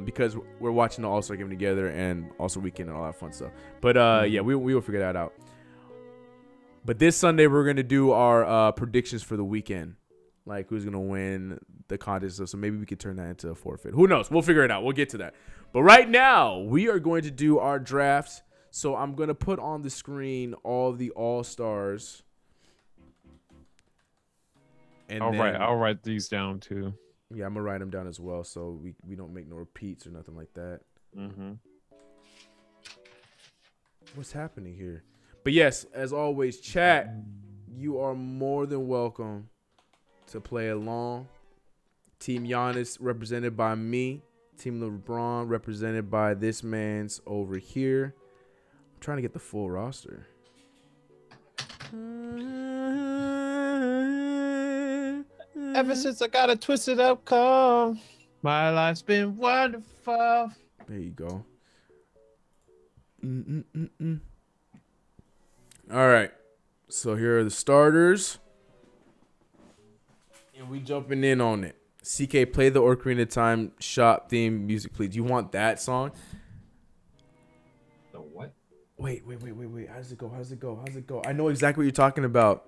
Because we're watching the All-Star game together and also weekend and all that fun stuff. But yeah, we will figure that out. But this Sunday we're gonna do our predictions for the weekend, like who's gonna win the contest. So maybe we could turn that into a forfeit. Who knows? We'll figure it out. We'll get to that. But right now we are going to do our drafts. So I'm gonna put on the screen all the All-Stars. And I'll write these down too. Yeah, I'm gonna write them down as well, so we don't make no repeats or nothing like that. What's happening here? But yes, as always, chat, you are more than welcome to play along. Team Giannis represented by me. Team LeBron represented by this man's over here. I'm trying to get the full roster. Ever since I got a twisted up call, my life's been wonderful. There you go. All right. So here are the starters. And we jumping in on it. CK, play the Ocarina of Time shop theme music, please. You want that song? The what? Wait. How does it go? I know exactly what you're talking about.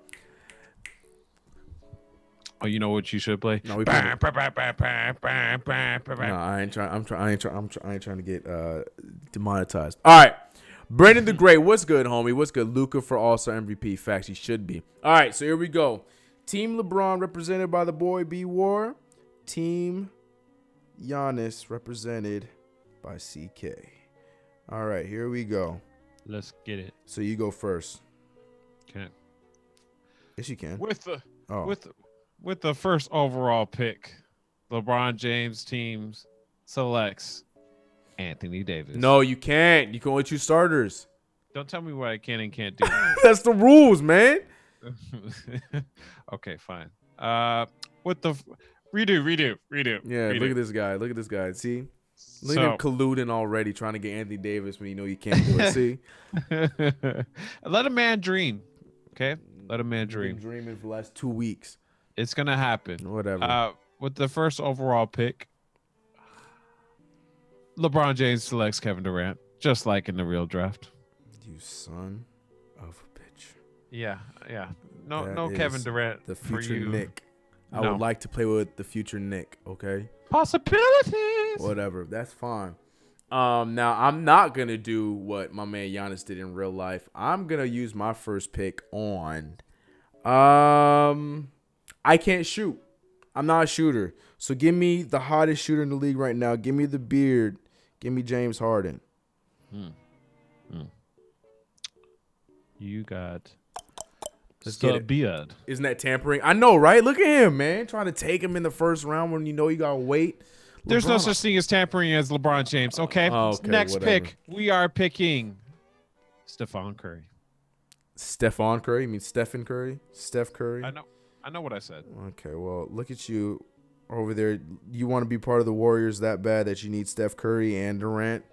Oh, you know what you should play? No, we play it. No, I ain't trying to get demonetized. All right. Brandon the Great, what's good, homie? What's good? Luka for All-Star MVP. Facts, he should be. All right, so here we go. Team LeBron represented by the boy B War. Team Giannis represented by CK. All right, here we go. Let's get it. So you go first. Can't. Yes, you can. With the first overall pick, LeBron James teams selects Anthony Davis. No, you can't. You can only choose starters. Don't tell me what I can and can't do. That's the rules, man. Okay, fine. With the redo. Yeah, redo. look at this guy. See? Look at him colluding already, trying to get Anthony Davis when you know you can't do it. See? Let a man dream. Okay? Let a man dream. Been dreaming for the last 2 weeks. It's going to happen. Whatever. With the first overall pick, LeBron James selects Kevin Durant, just like in the real draft. You son of a bitch. Yeah. No, That no is Kevin Durant the for future you. Nick. I No. would like to play with the future Nick, okay? Possibilities. Whatever. That's fine. Now, I'm not going to do what my man Giannis did in real life. I'm going to use my first pick on... I can't shoot. I'm not a shooter. So give me the hottest shooter in the league right now. Give me the beard. Give me James Harden. You got Let's get the it. beard. Isn't that tampering? I know, right? Look at him, man. Trying to take him in the first round when you know you got to wait. There's no LeBron- such thing as tampering as LeBron James. Okay. Oh, okay, Next whatever. pick, we are picking Stephon Curry. Stephon Curry? You mean Stephen Curry? Steph Curry? I know what I said. Okay, well, look at you over there. You want to be part of the Warriors that bad that you need Steph Curry and Durant?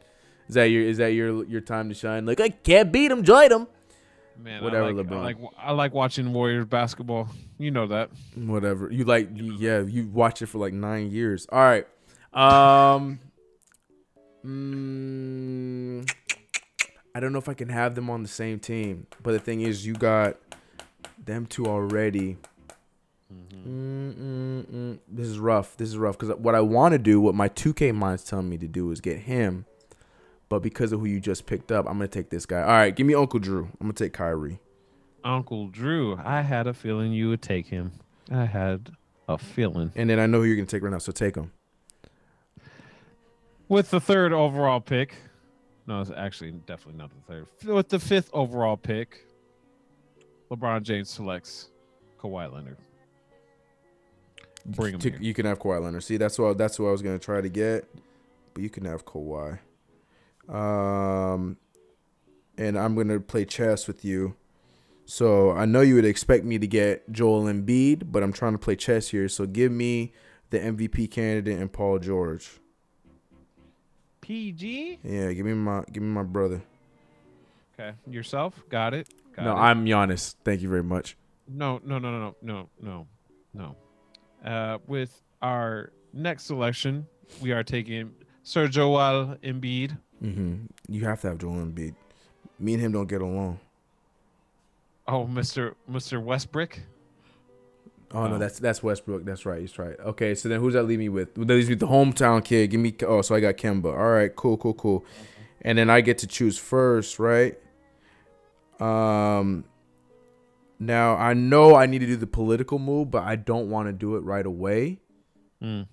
Is that your time to shine? Like, I can't beat him, join him. Man, Whatever, I like, LeBron. I like watching Warriors basketball. You know that. Whatever. You watched it for like 9 years. All right. I don't know if I can have them on the same team. But the thing is, you got them two already. This is rough. Because what I want to do, what my 2K mind's telling me to do is get him. But because of who you just picked up, I'm going to take this guy. All right, give me Uncle Drew. I'm going to take Kyrie. Uncle Drew. I had a feeling you would take him. I had a feeling. And then I know who you're going to take right now, so take him. With the third overall pick. No, it's actually definitely not the third. With the fifth overall pick, LeBron James selects Kawhi Leonard. Bring him here. You can have Kawhi Leonard. See, that's what I was going to try to get. But you can have Kawhi. And I'm going to play chess with you. So I know you would expect me to get Joel Embiid, but I'm trying to play chess here. So give me the MVP candidate and Paul George. PG? Yeah, give me my brother. Okay. Yourself? Got it. No, I'm Giannis. Thank you very much. No. With our next selection, we are taking Sir Joel Embiid. You have to have Joel Embiid. Me and him don't get along. Oh, Mr. Westbrook. Oh, no, that's Westbrook. That's right. He's right. Okay, so then who's that leave me with? That leaves me with the hometown kid. Give me. Oh, so I got Kemba. All right, cool. Okay. And then I get to choose first, right? Now I know I need to do the political move, but I don't want to do it right away. No,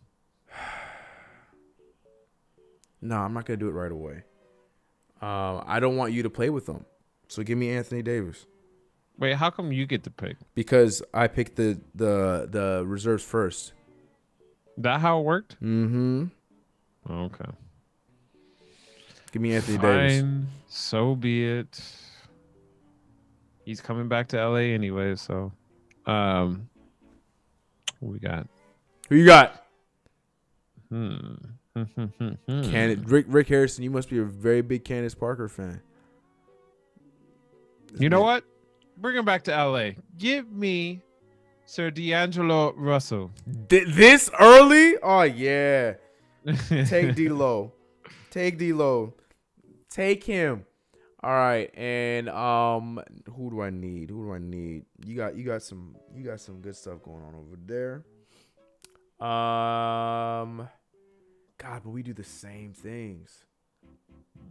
I'm not gonna do it right away. I don't want you to play with them. So give me Anthony Davis. Wait, how come you get to pick? Because I picked the reserves first. That how it worked? Mm-hmm. Okay. Give me Anthony Davis. So be it. He's coming back to LA anyway, so who we got? Who you got? Rick Harrison, you must be a very big Candace Parker fan. You know what? Bring him back to LA. Give me Sir D'Angelo Russell. This early? Oh, yeah. Take D-Lo. Take D-Lo. Take him. All right, and who do I need? You got some good stuff going on over there. God, but we do the same things.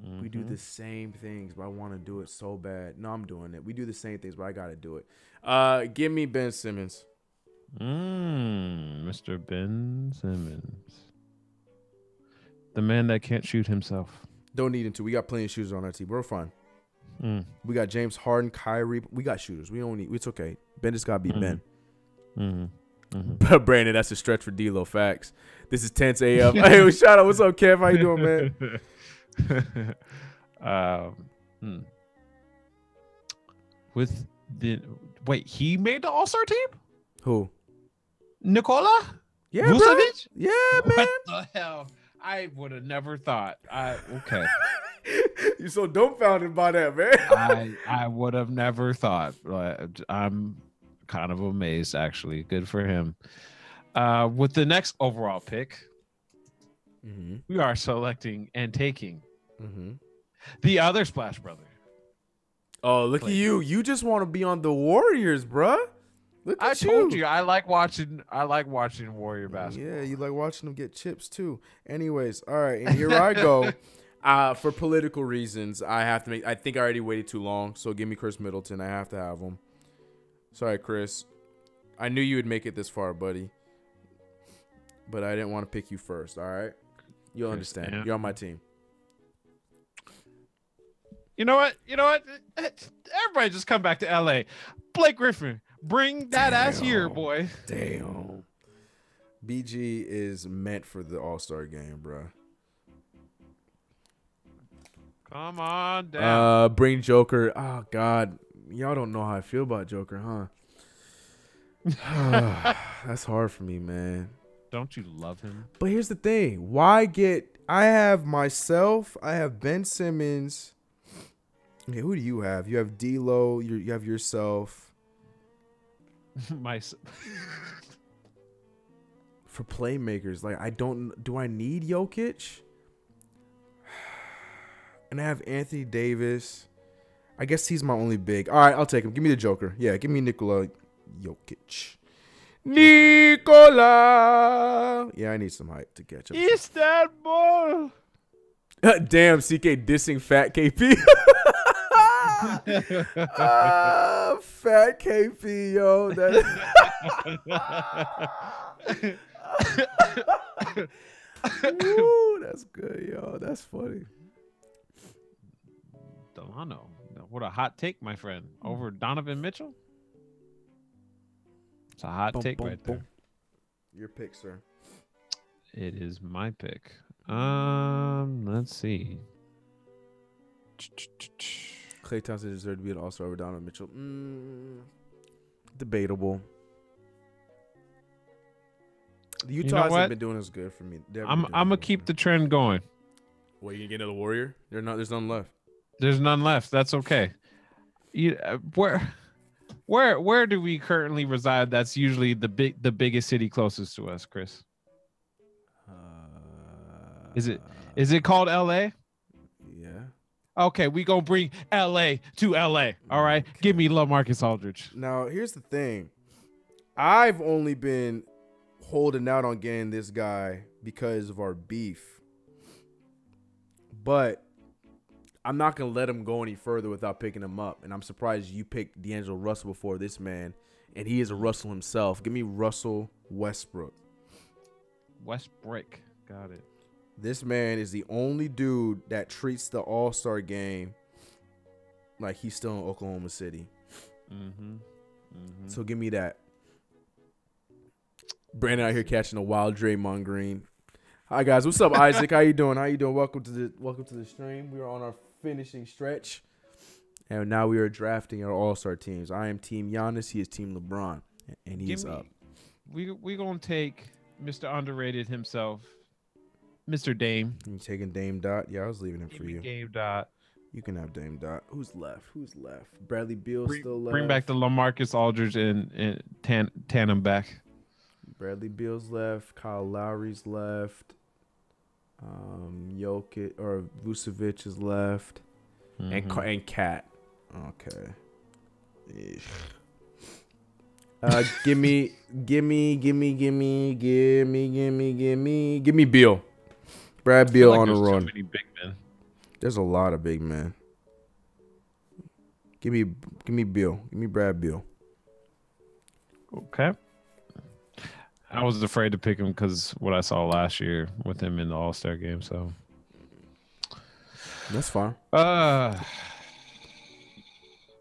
Mm-hmm. We do the same things, but I want to do it so bad. No, I'm doing it. We do the same things, but I gotta do it. Give me Ben Simmons. Mr. Ben Simmons, the man that can't shoot himself. Don't need him to. We got plenty of shooters on our team. We're fine. We got James Harden, Kyrie. We got shooters. We don't need. It's okay. Ben just gotta be Ben. But Brandon, that's a stretch for D-Lo. Facts. This is Tense AF. Hey, shout out. What's up, Kev? How you doing, man? With the he made the All-Star team? Who? Nikola? Yeah, Vucevic? Yeah, man. What the hell? I would have never thought. Okay. You're so dumbfounded by that, man. I would have never thought. I'm kind of amazed, actually. Good for him. With the next overall pick, we are selecting and taking the other Splash Brother. Oh, look at you. You just want to be on the Warriors, bruh. Look at you. I told you I like watching Warrior basketball. Yeah, you like watching them get chips too. Anyways, all right, and here I go. For political reasons, I think I already waited too long, so give me Chris Middleton. I have to have him. Sorry, Chris. I knew you would make it this far, buddy. But I didn't want to pick you first, all right? You'll understand. Yeah. You're on my team. You know what? Everybody just come back to LA. Blake Griffin, bring that ass here, boy. Damn. BG is meant for the All-Star game, bro. Come on down. Bring Joker. Oh, God. Y'all don't know how I feel about Joker, huh? That's hard for me, man. Don't you love him? But here's the thing. I have myself. I have Ben Simmons. Okay, who do you have? You have D-Lo. You have yourself. For playmakers, do I need Jokic? And I have Anthony Davis. I guess he's my only big. All right, I'll take him. Give me the Joker. Yeah, give me Nikola Jokic. Nikola. Yeah, I need some hype to catch up. Istanbul. Damn, CK dissing Fat KP. Fat KP, yo. Woo, that's good, yo. That's funny. Delano. What a hot take, my friend. Over Donovan Mitchell? It's a hot take right there. Your pick, sir. It is my pick. Let's see. Klay Thompson deserved to be an All-Star over Donovan Mitchell. Debatable. The Utah hasn't been doing as good for me. I'm gonna keep the trend going. What, you gonna get another Warrior? There's none left. There's none left. That's okay. Where do we currently reside? That's usually the biggest city closest to us, Chris. Is it called LA? Yeah. Okay, we gonna bring LA to LA. All right. Okay. Give me LaMarcus Aldridge. Now here's the thing. I've only been holding out on getting this guy because of our beef. But I'm not going to let him go any further without picking him up. And I'm surprised you picked D'Angelo Russell before this man. And he is a Russell himself. Give me Russell Westbrook. Westbrook. Got it. This man is the only dude that treats the All-Star game like he's still in Oklahoma City. So give me that. Brandon out here catching a wild Draymond Green. Hi guys, what's up, Isaac? How you doing? Welcome to the stream. We are on our finishing stretch, and now we are drafting our All-Star teams. I am Team Giannis. He is Team LeBron, and he's up. We gonna take Mr. Underrated himself, Mr. Dame. You taking Dame Dot? Yeah, I was leaving him for you. Dame Dot. You can have Dame Dot. Who's left? Bradley Beal still left. Bring back the LaMarcus Aldridge and tandem back. Bradley Beal's left. Kyle Lowry's left. Jokic or Vucevic is left. And Cat. Okay. Give me Beal. Brad Beal on the run. So many big men. There's a lot of big men. Give me Beal. Give me Brad Beal. Okay. I was afraid to pick him because what I saw last year with him in the All-Star game. So that's fine.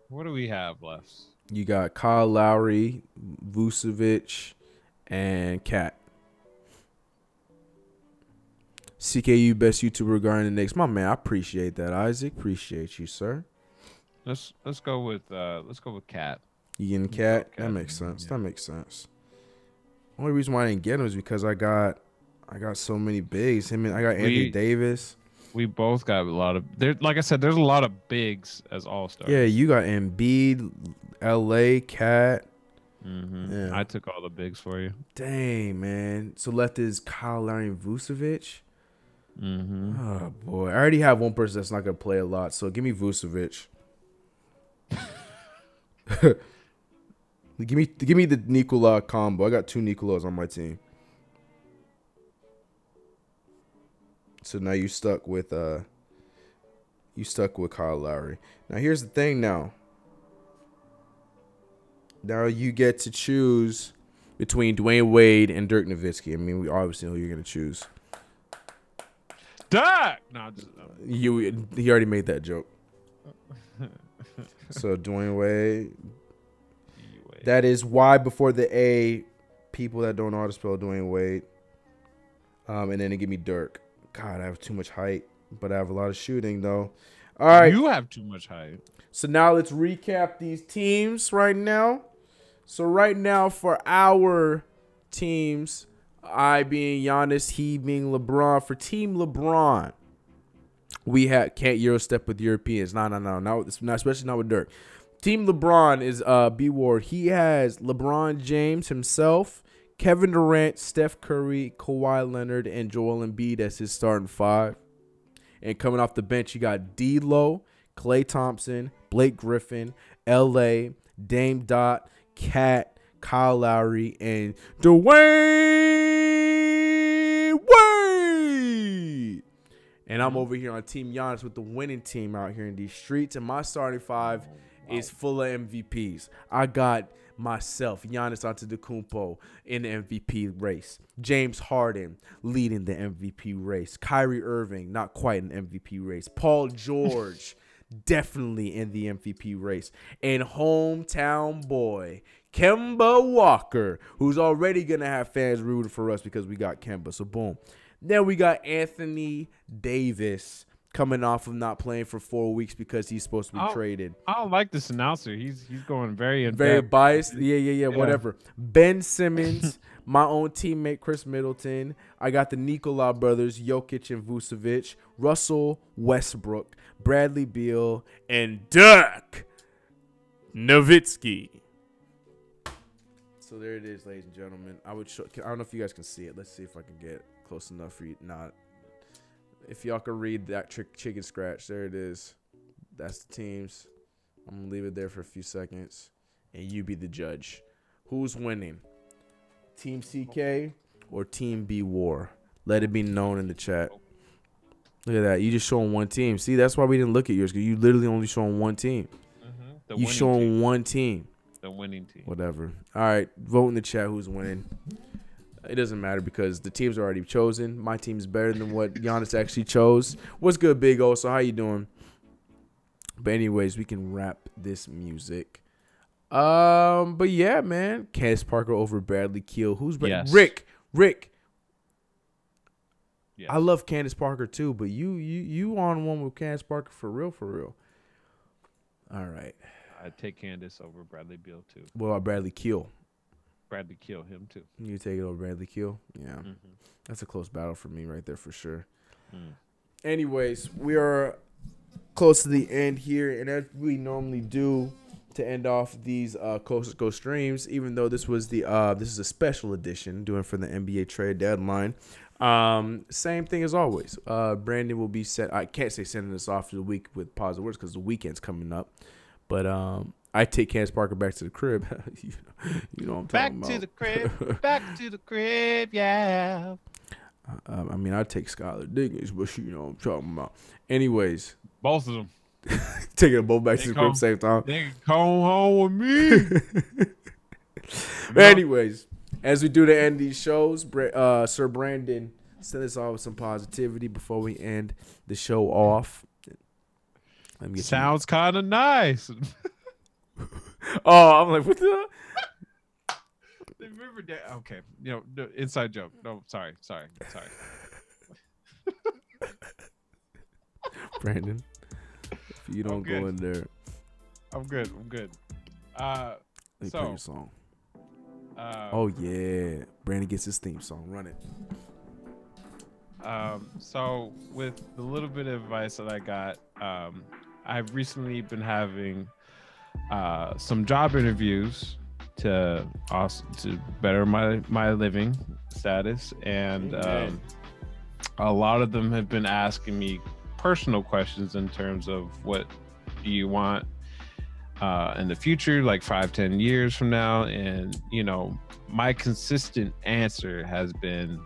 What do we have left? You got Kyle Lowry, Vucevic, and Cat. CKU best YouTuber regarding the Knicks. My man, I appreciate that, Isaac. Appreciate you, sir. Let's go with Cat. You getting Cat? That makes sense. Yeah. That makes sense. Only reason why I didn't get him is because I got so many bigs. I got Anthony Davis. We both got a lot of like I said, there's a lot of bigs as all-stars. Yeah, you got Embiid, LA, Cat. Yeah. I took all the bigs for you. Dang, man. So left is Kyle Lowry and Vucevic. Oh boy, I already have one person that's not gonna play a lot. So give me Vucevic. Give me the Nikola combo. I got 2 Nikolas on my team. So now you stuck with Kyle Lowry. Now here's the thing now. Now you get to choose between Dwayne Wade and Dirk Nowitzki. I mean, we obviously know who you're gonna choose. Dirk! No, he already made that joke. So Dwayne Wade. That is Y before the A. People that don't know how to spell Dwayne Wade. And then they give me Dirk. God, I have too much height, but I have a lot of shooting though. All right. You have too much height. So now let's recap these teams right now. So right now for our teams, I being Giannis, he being LeBron. For Team LeBron, we can't Euro step with Europeans. No, especially not with Dirk. Team LeBron is B Ward. He has LeBron James himself, Kevin Durant, Steph Curry, Kawhi Leonard, and Joel Embiid as his starting 5. And coming off the bench, you got D'Lo, Klay Thompson, Blake Griffin, LA, Dame Dot, Cat, Kyle Lowry, and Dwayne Wade. And I'm over here on Team Giannis with the winning team out here in these streets. And my starting 5 is full of MVPs. I got myself, Giannis Antetokounmpo, in the MVP race. James Harden leading the MVP race. Kyrie Irving, not quite an MVP race. Paul George, definitely in the MVP race. And hometown boy, Kemba Walker, who's already going to have fans rooting for us because we got Kemba. So, boom. Then we got Anthony Davis coming off of not playing for 4 weeks because he's supposed to be traded. I don't like this announcer. He's going very biased. Yeah, whatever. Ben Simmons, my own teammate Chris Middleton. I got the Nikola brothers, Jokic and Vucevic, Russell Westbrook, Bradley Beal, and Dirk Nowitzki. So there it is, ladies and gentlemen. I don't know if you guys can see it. Let's see if I can get close enough for you. Not. If y'all can read that chicken scratch, there it is. That's the teams. I'm going to leave it there for a few seconds, and you be the judge. Who's winning? Team CK or Team B War? Let it be known in the chat. Look at that. You just showing one team. See, that's why we didn't look at yours, because you literally only showing one team. You showing one team. The winning team. Whatever. All right. Vote in the chat who's winning. It doesn't matter because the team's already chosen. My team's better than what Giannis actually chose. What's good, Big O? So how you doing? But anyways, we can wrap this music. But yeah, man. Candace Parker over Bradley Keel. Who's Yes. Rick. Yes. I love Candace Parker too, but you on one with Candace Parker for real. All right. I'd take Candace over Bradley Beal too. What about Bradley Keel? Bradley Keel him too. You take it over Bradley Keel? Yeah. Mm-hmm. That's a close battle for me right there for sure. Mm. Anyways, we are close to the end here, and as we normally do to end off these Coast to Coast streams, even though this was this is a special edition doing for the NBA trade deadline. Same thing as always. Brandon will be I can't say sending us off to the week with positive words because the weekend's coming up. But I take Candace Parker back to the crib. you know what I'm talking about. Back to the crib, yeah. I mean, I take Skylar Diggins, but you know what I'm talking about. Anyways. Both of them. Taking them both back to the crib same time. They can come home with me. But anyways, as we do to end these shows, Sir Brandon, send us off with some positivity before we end the show off. Let me get Sounds kind of nice. Oh, I'm like, what the? Remember that? Okay, no, inside joke. No, sorry. Brandon, if you don't go in there, I'm good. let me play your song. Oh yeah, Brandon gets his theme song. Run it. So with the little bit of advice that I got, I've recently been having some job interviews to better my living status, and a lot of them have been asking me personal questions in terms of what do you want in the future, like 5-10 years from now. And my consistent answer has been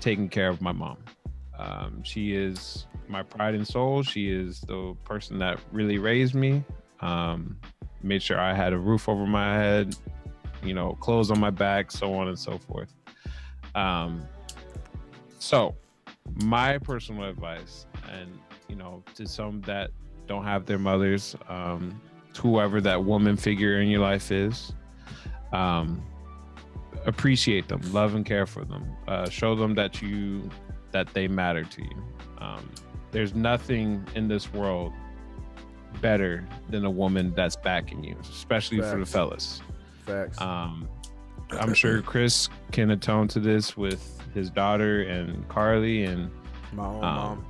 taking care of my mom. She is my pride and soul. She is the person that really raised me, made sure I had a roof over my head, clothes on my back, so on and so forth. So my personal advice, and to some that don't have their mothers, whoever that woman figure in your life is, appreciate them, love and care for them, show them that they matter to you. There's nothing in this world better than a woman that's backing you, especially for the fellas. Facts. I'm sure Chris can atone to this with his daughter and Carly and my own mom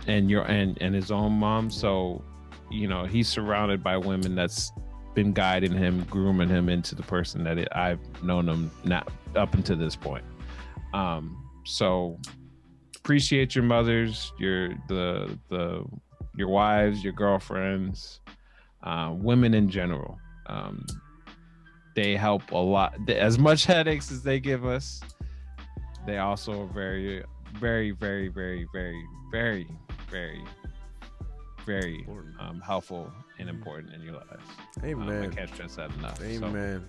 and his own mom. So he's surrounded by women that's been guiding him, grooming him into the person that I've known him now up until this point. So appreciate your mothers, your wives, your girlfriends, women in general. They help a lot. As much headaches as they give us, they also are very, very, very, very, very, very, very, very helpful and important in your lives. Amen. I can't stress that enough. Amen.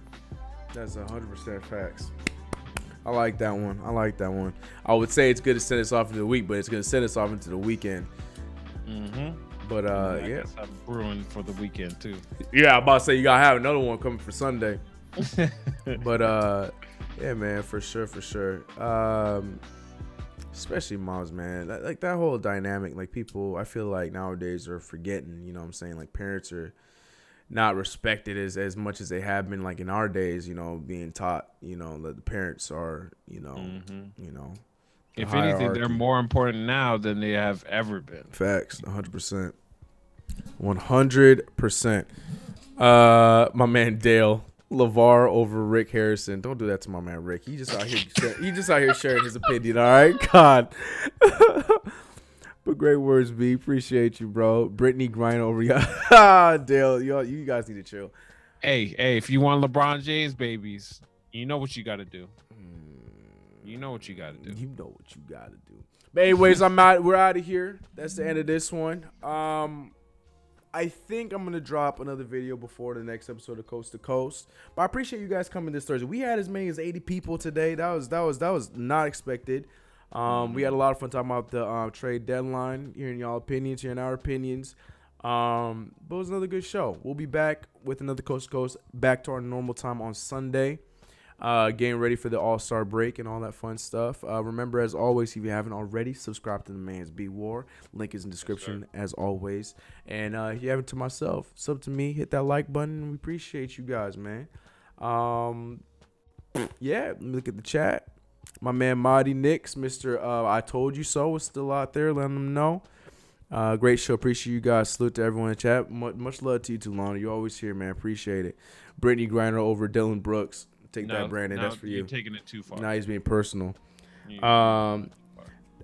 That's 100% facts. I like that one. I would say it's good to send us off into the week, but it's going to send us off into the weekend. Mm-hmm. But I guess I'm brewing for the weekend too. Yeah, I'm about to say you gotta have another one coming for Sunday. But yeah, man, for sure. Especially moms, man. Like that whole dynamic, like people, I feel like nowadays are forgetting. You know what I'm saying? Like parents are not respected as much as they have been. Like in our days, being taught, that the parents are, If anything, they're more important now than they have ever been. Facts, 100%. 100%. My man Dale, LaVar over Rick Harrison. Don't do that to my man Rick. He just out here sharing his opinion. All right, God. But great words, B. Appreciate you, bro. Brittany Griner over y'all. Dale, you guys need to chill. Hey, if you want LeBron James babies, you know what you got to do. You know what you got to do. You know what you got to do. But anyways, we're out of here. That's the end of this one. I think I'm gonna drop another video before the next episode of Coast to Coast. But I appreciate you guys coming this Thursday. We had as many as 80 people today. That was not expected. We had a lot of fun talking about the trade deadline, hearing y'all opinions, hearing our opinions. But it was another good show. We'll be back with another Coast to Coast, back to our normal time on Sunday. Getting ready for the All-Star break and all that fun stuff. Remember, as always, if you haven't already, subscribe to the Man's Beat War. Link is in the description, as always. And if you haven't to myself, sub to me, hit that like button. We appreciate you guys, man. Yeah, look at the chat. My man, Marty Knicks, Mr. I Told You So, is still out there. Letting them know. Great show. Appreciate you guys. Salute to everyone in the chat. Much love to you, Tulana. You're always here, man. Appreciate it. Brittany Griner over Dylan Brooks. Take that, Brandon. That's for you. You're taking it too far. Now he's being personal. But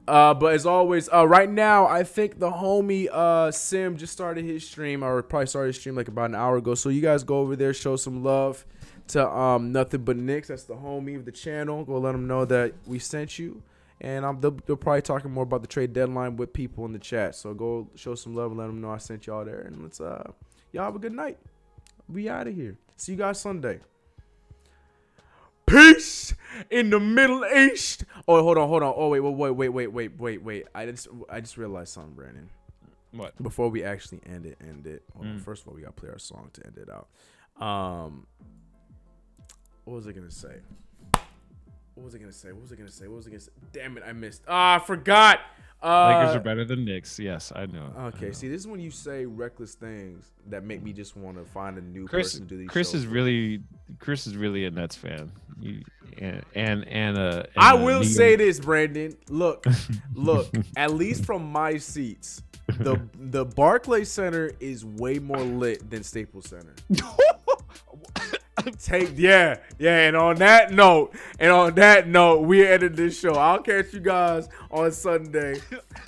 as always, right now, I think the homie Sim just started his stream, or probably started his stream like about an hour ago. So you guys go over there, show some love to Nothing But Knicks. That's the homie of the channel. Go let them know that we sent you. And they'll probably talking more about the trade deadline with people in the chat. So go show some love and let them know I sent y'all there. And let's y'all have a good night. We out of here. See you guys Sunday. Peace in the Middle East. Oh, hold on. Oh, wait. I just realized something, Brandon. What? Before we actually end it. Hold on. First of all, we gotta play our song to end it out. What was I gonna say? Damn it, I missed. I forgot. Lakers are better than Knicks. Yes, I know. Okay, see, this is when you say reckless things that make me just want to find a new person to do these Chris shows. Chris is really a Nets fan. I will say this, Brandon. Look. At least from my seats, the Barclays Center is way more lit than Staples Center. And on that note, we ended this show. I'll catch you guys on Sunday.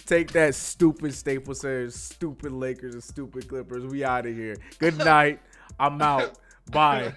Take that, stupid Staples Center, stupid Lakers, and stupid Clippers. We out of here. Good night. I'm out. Bye.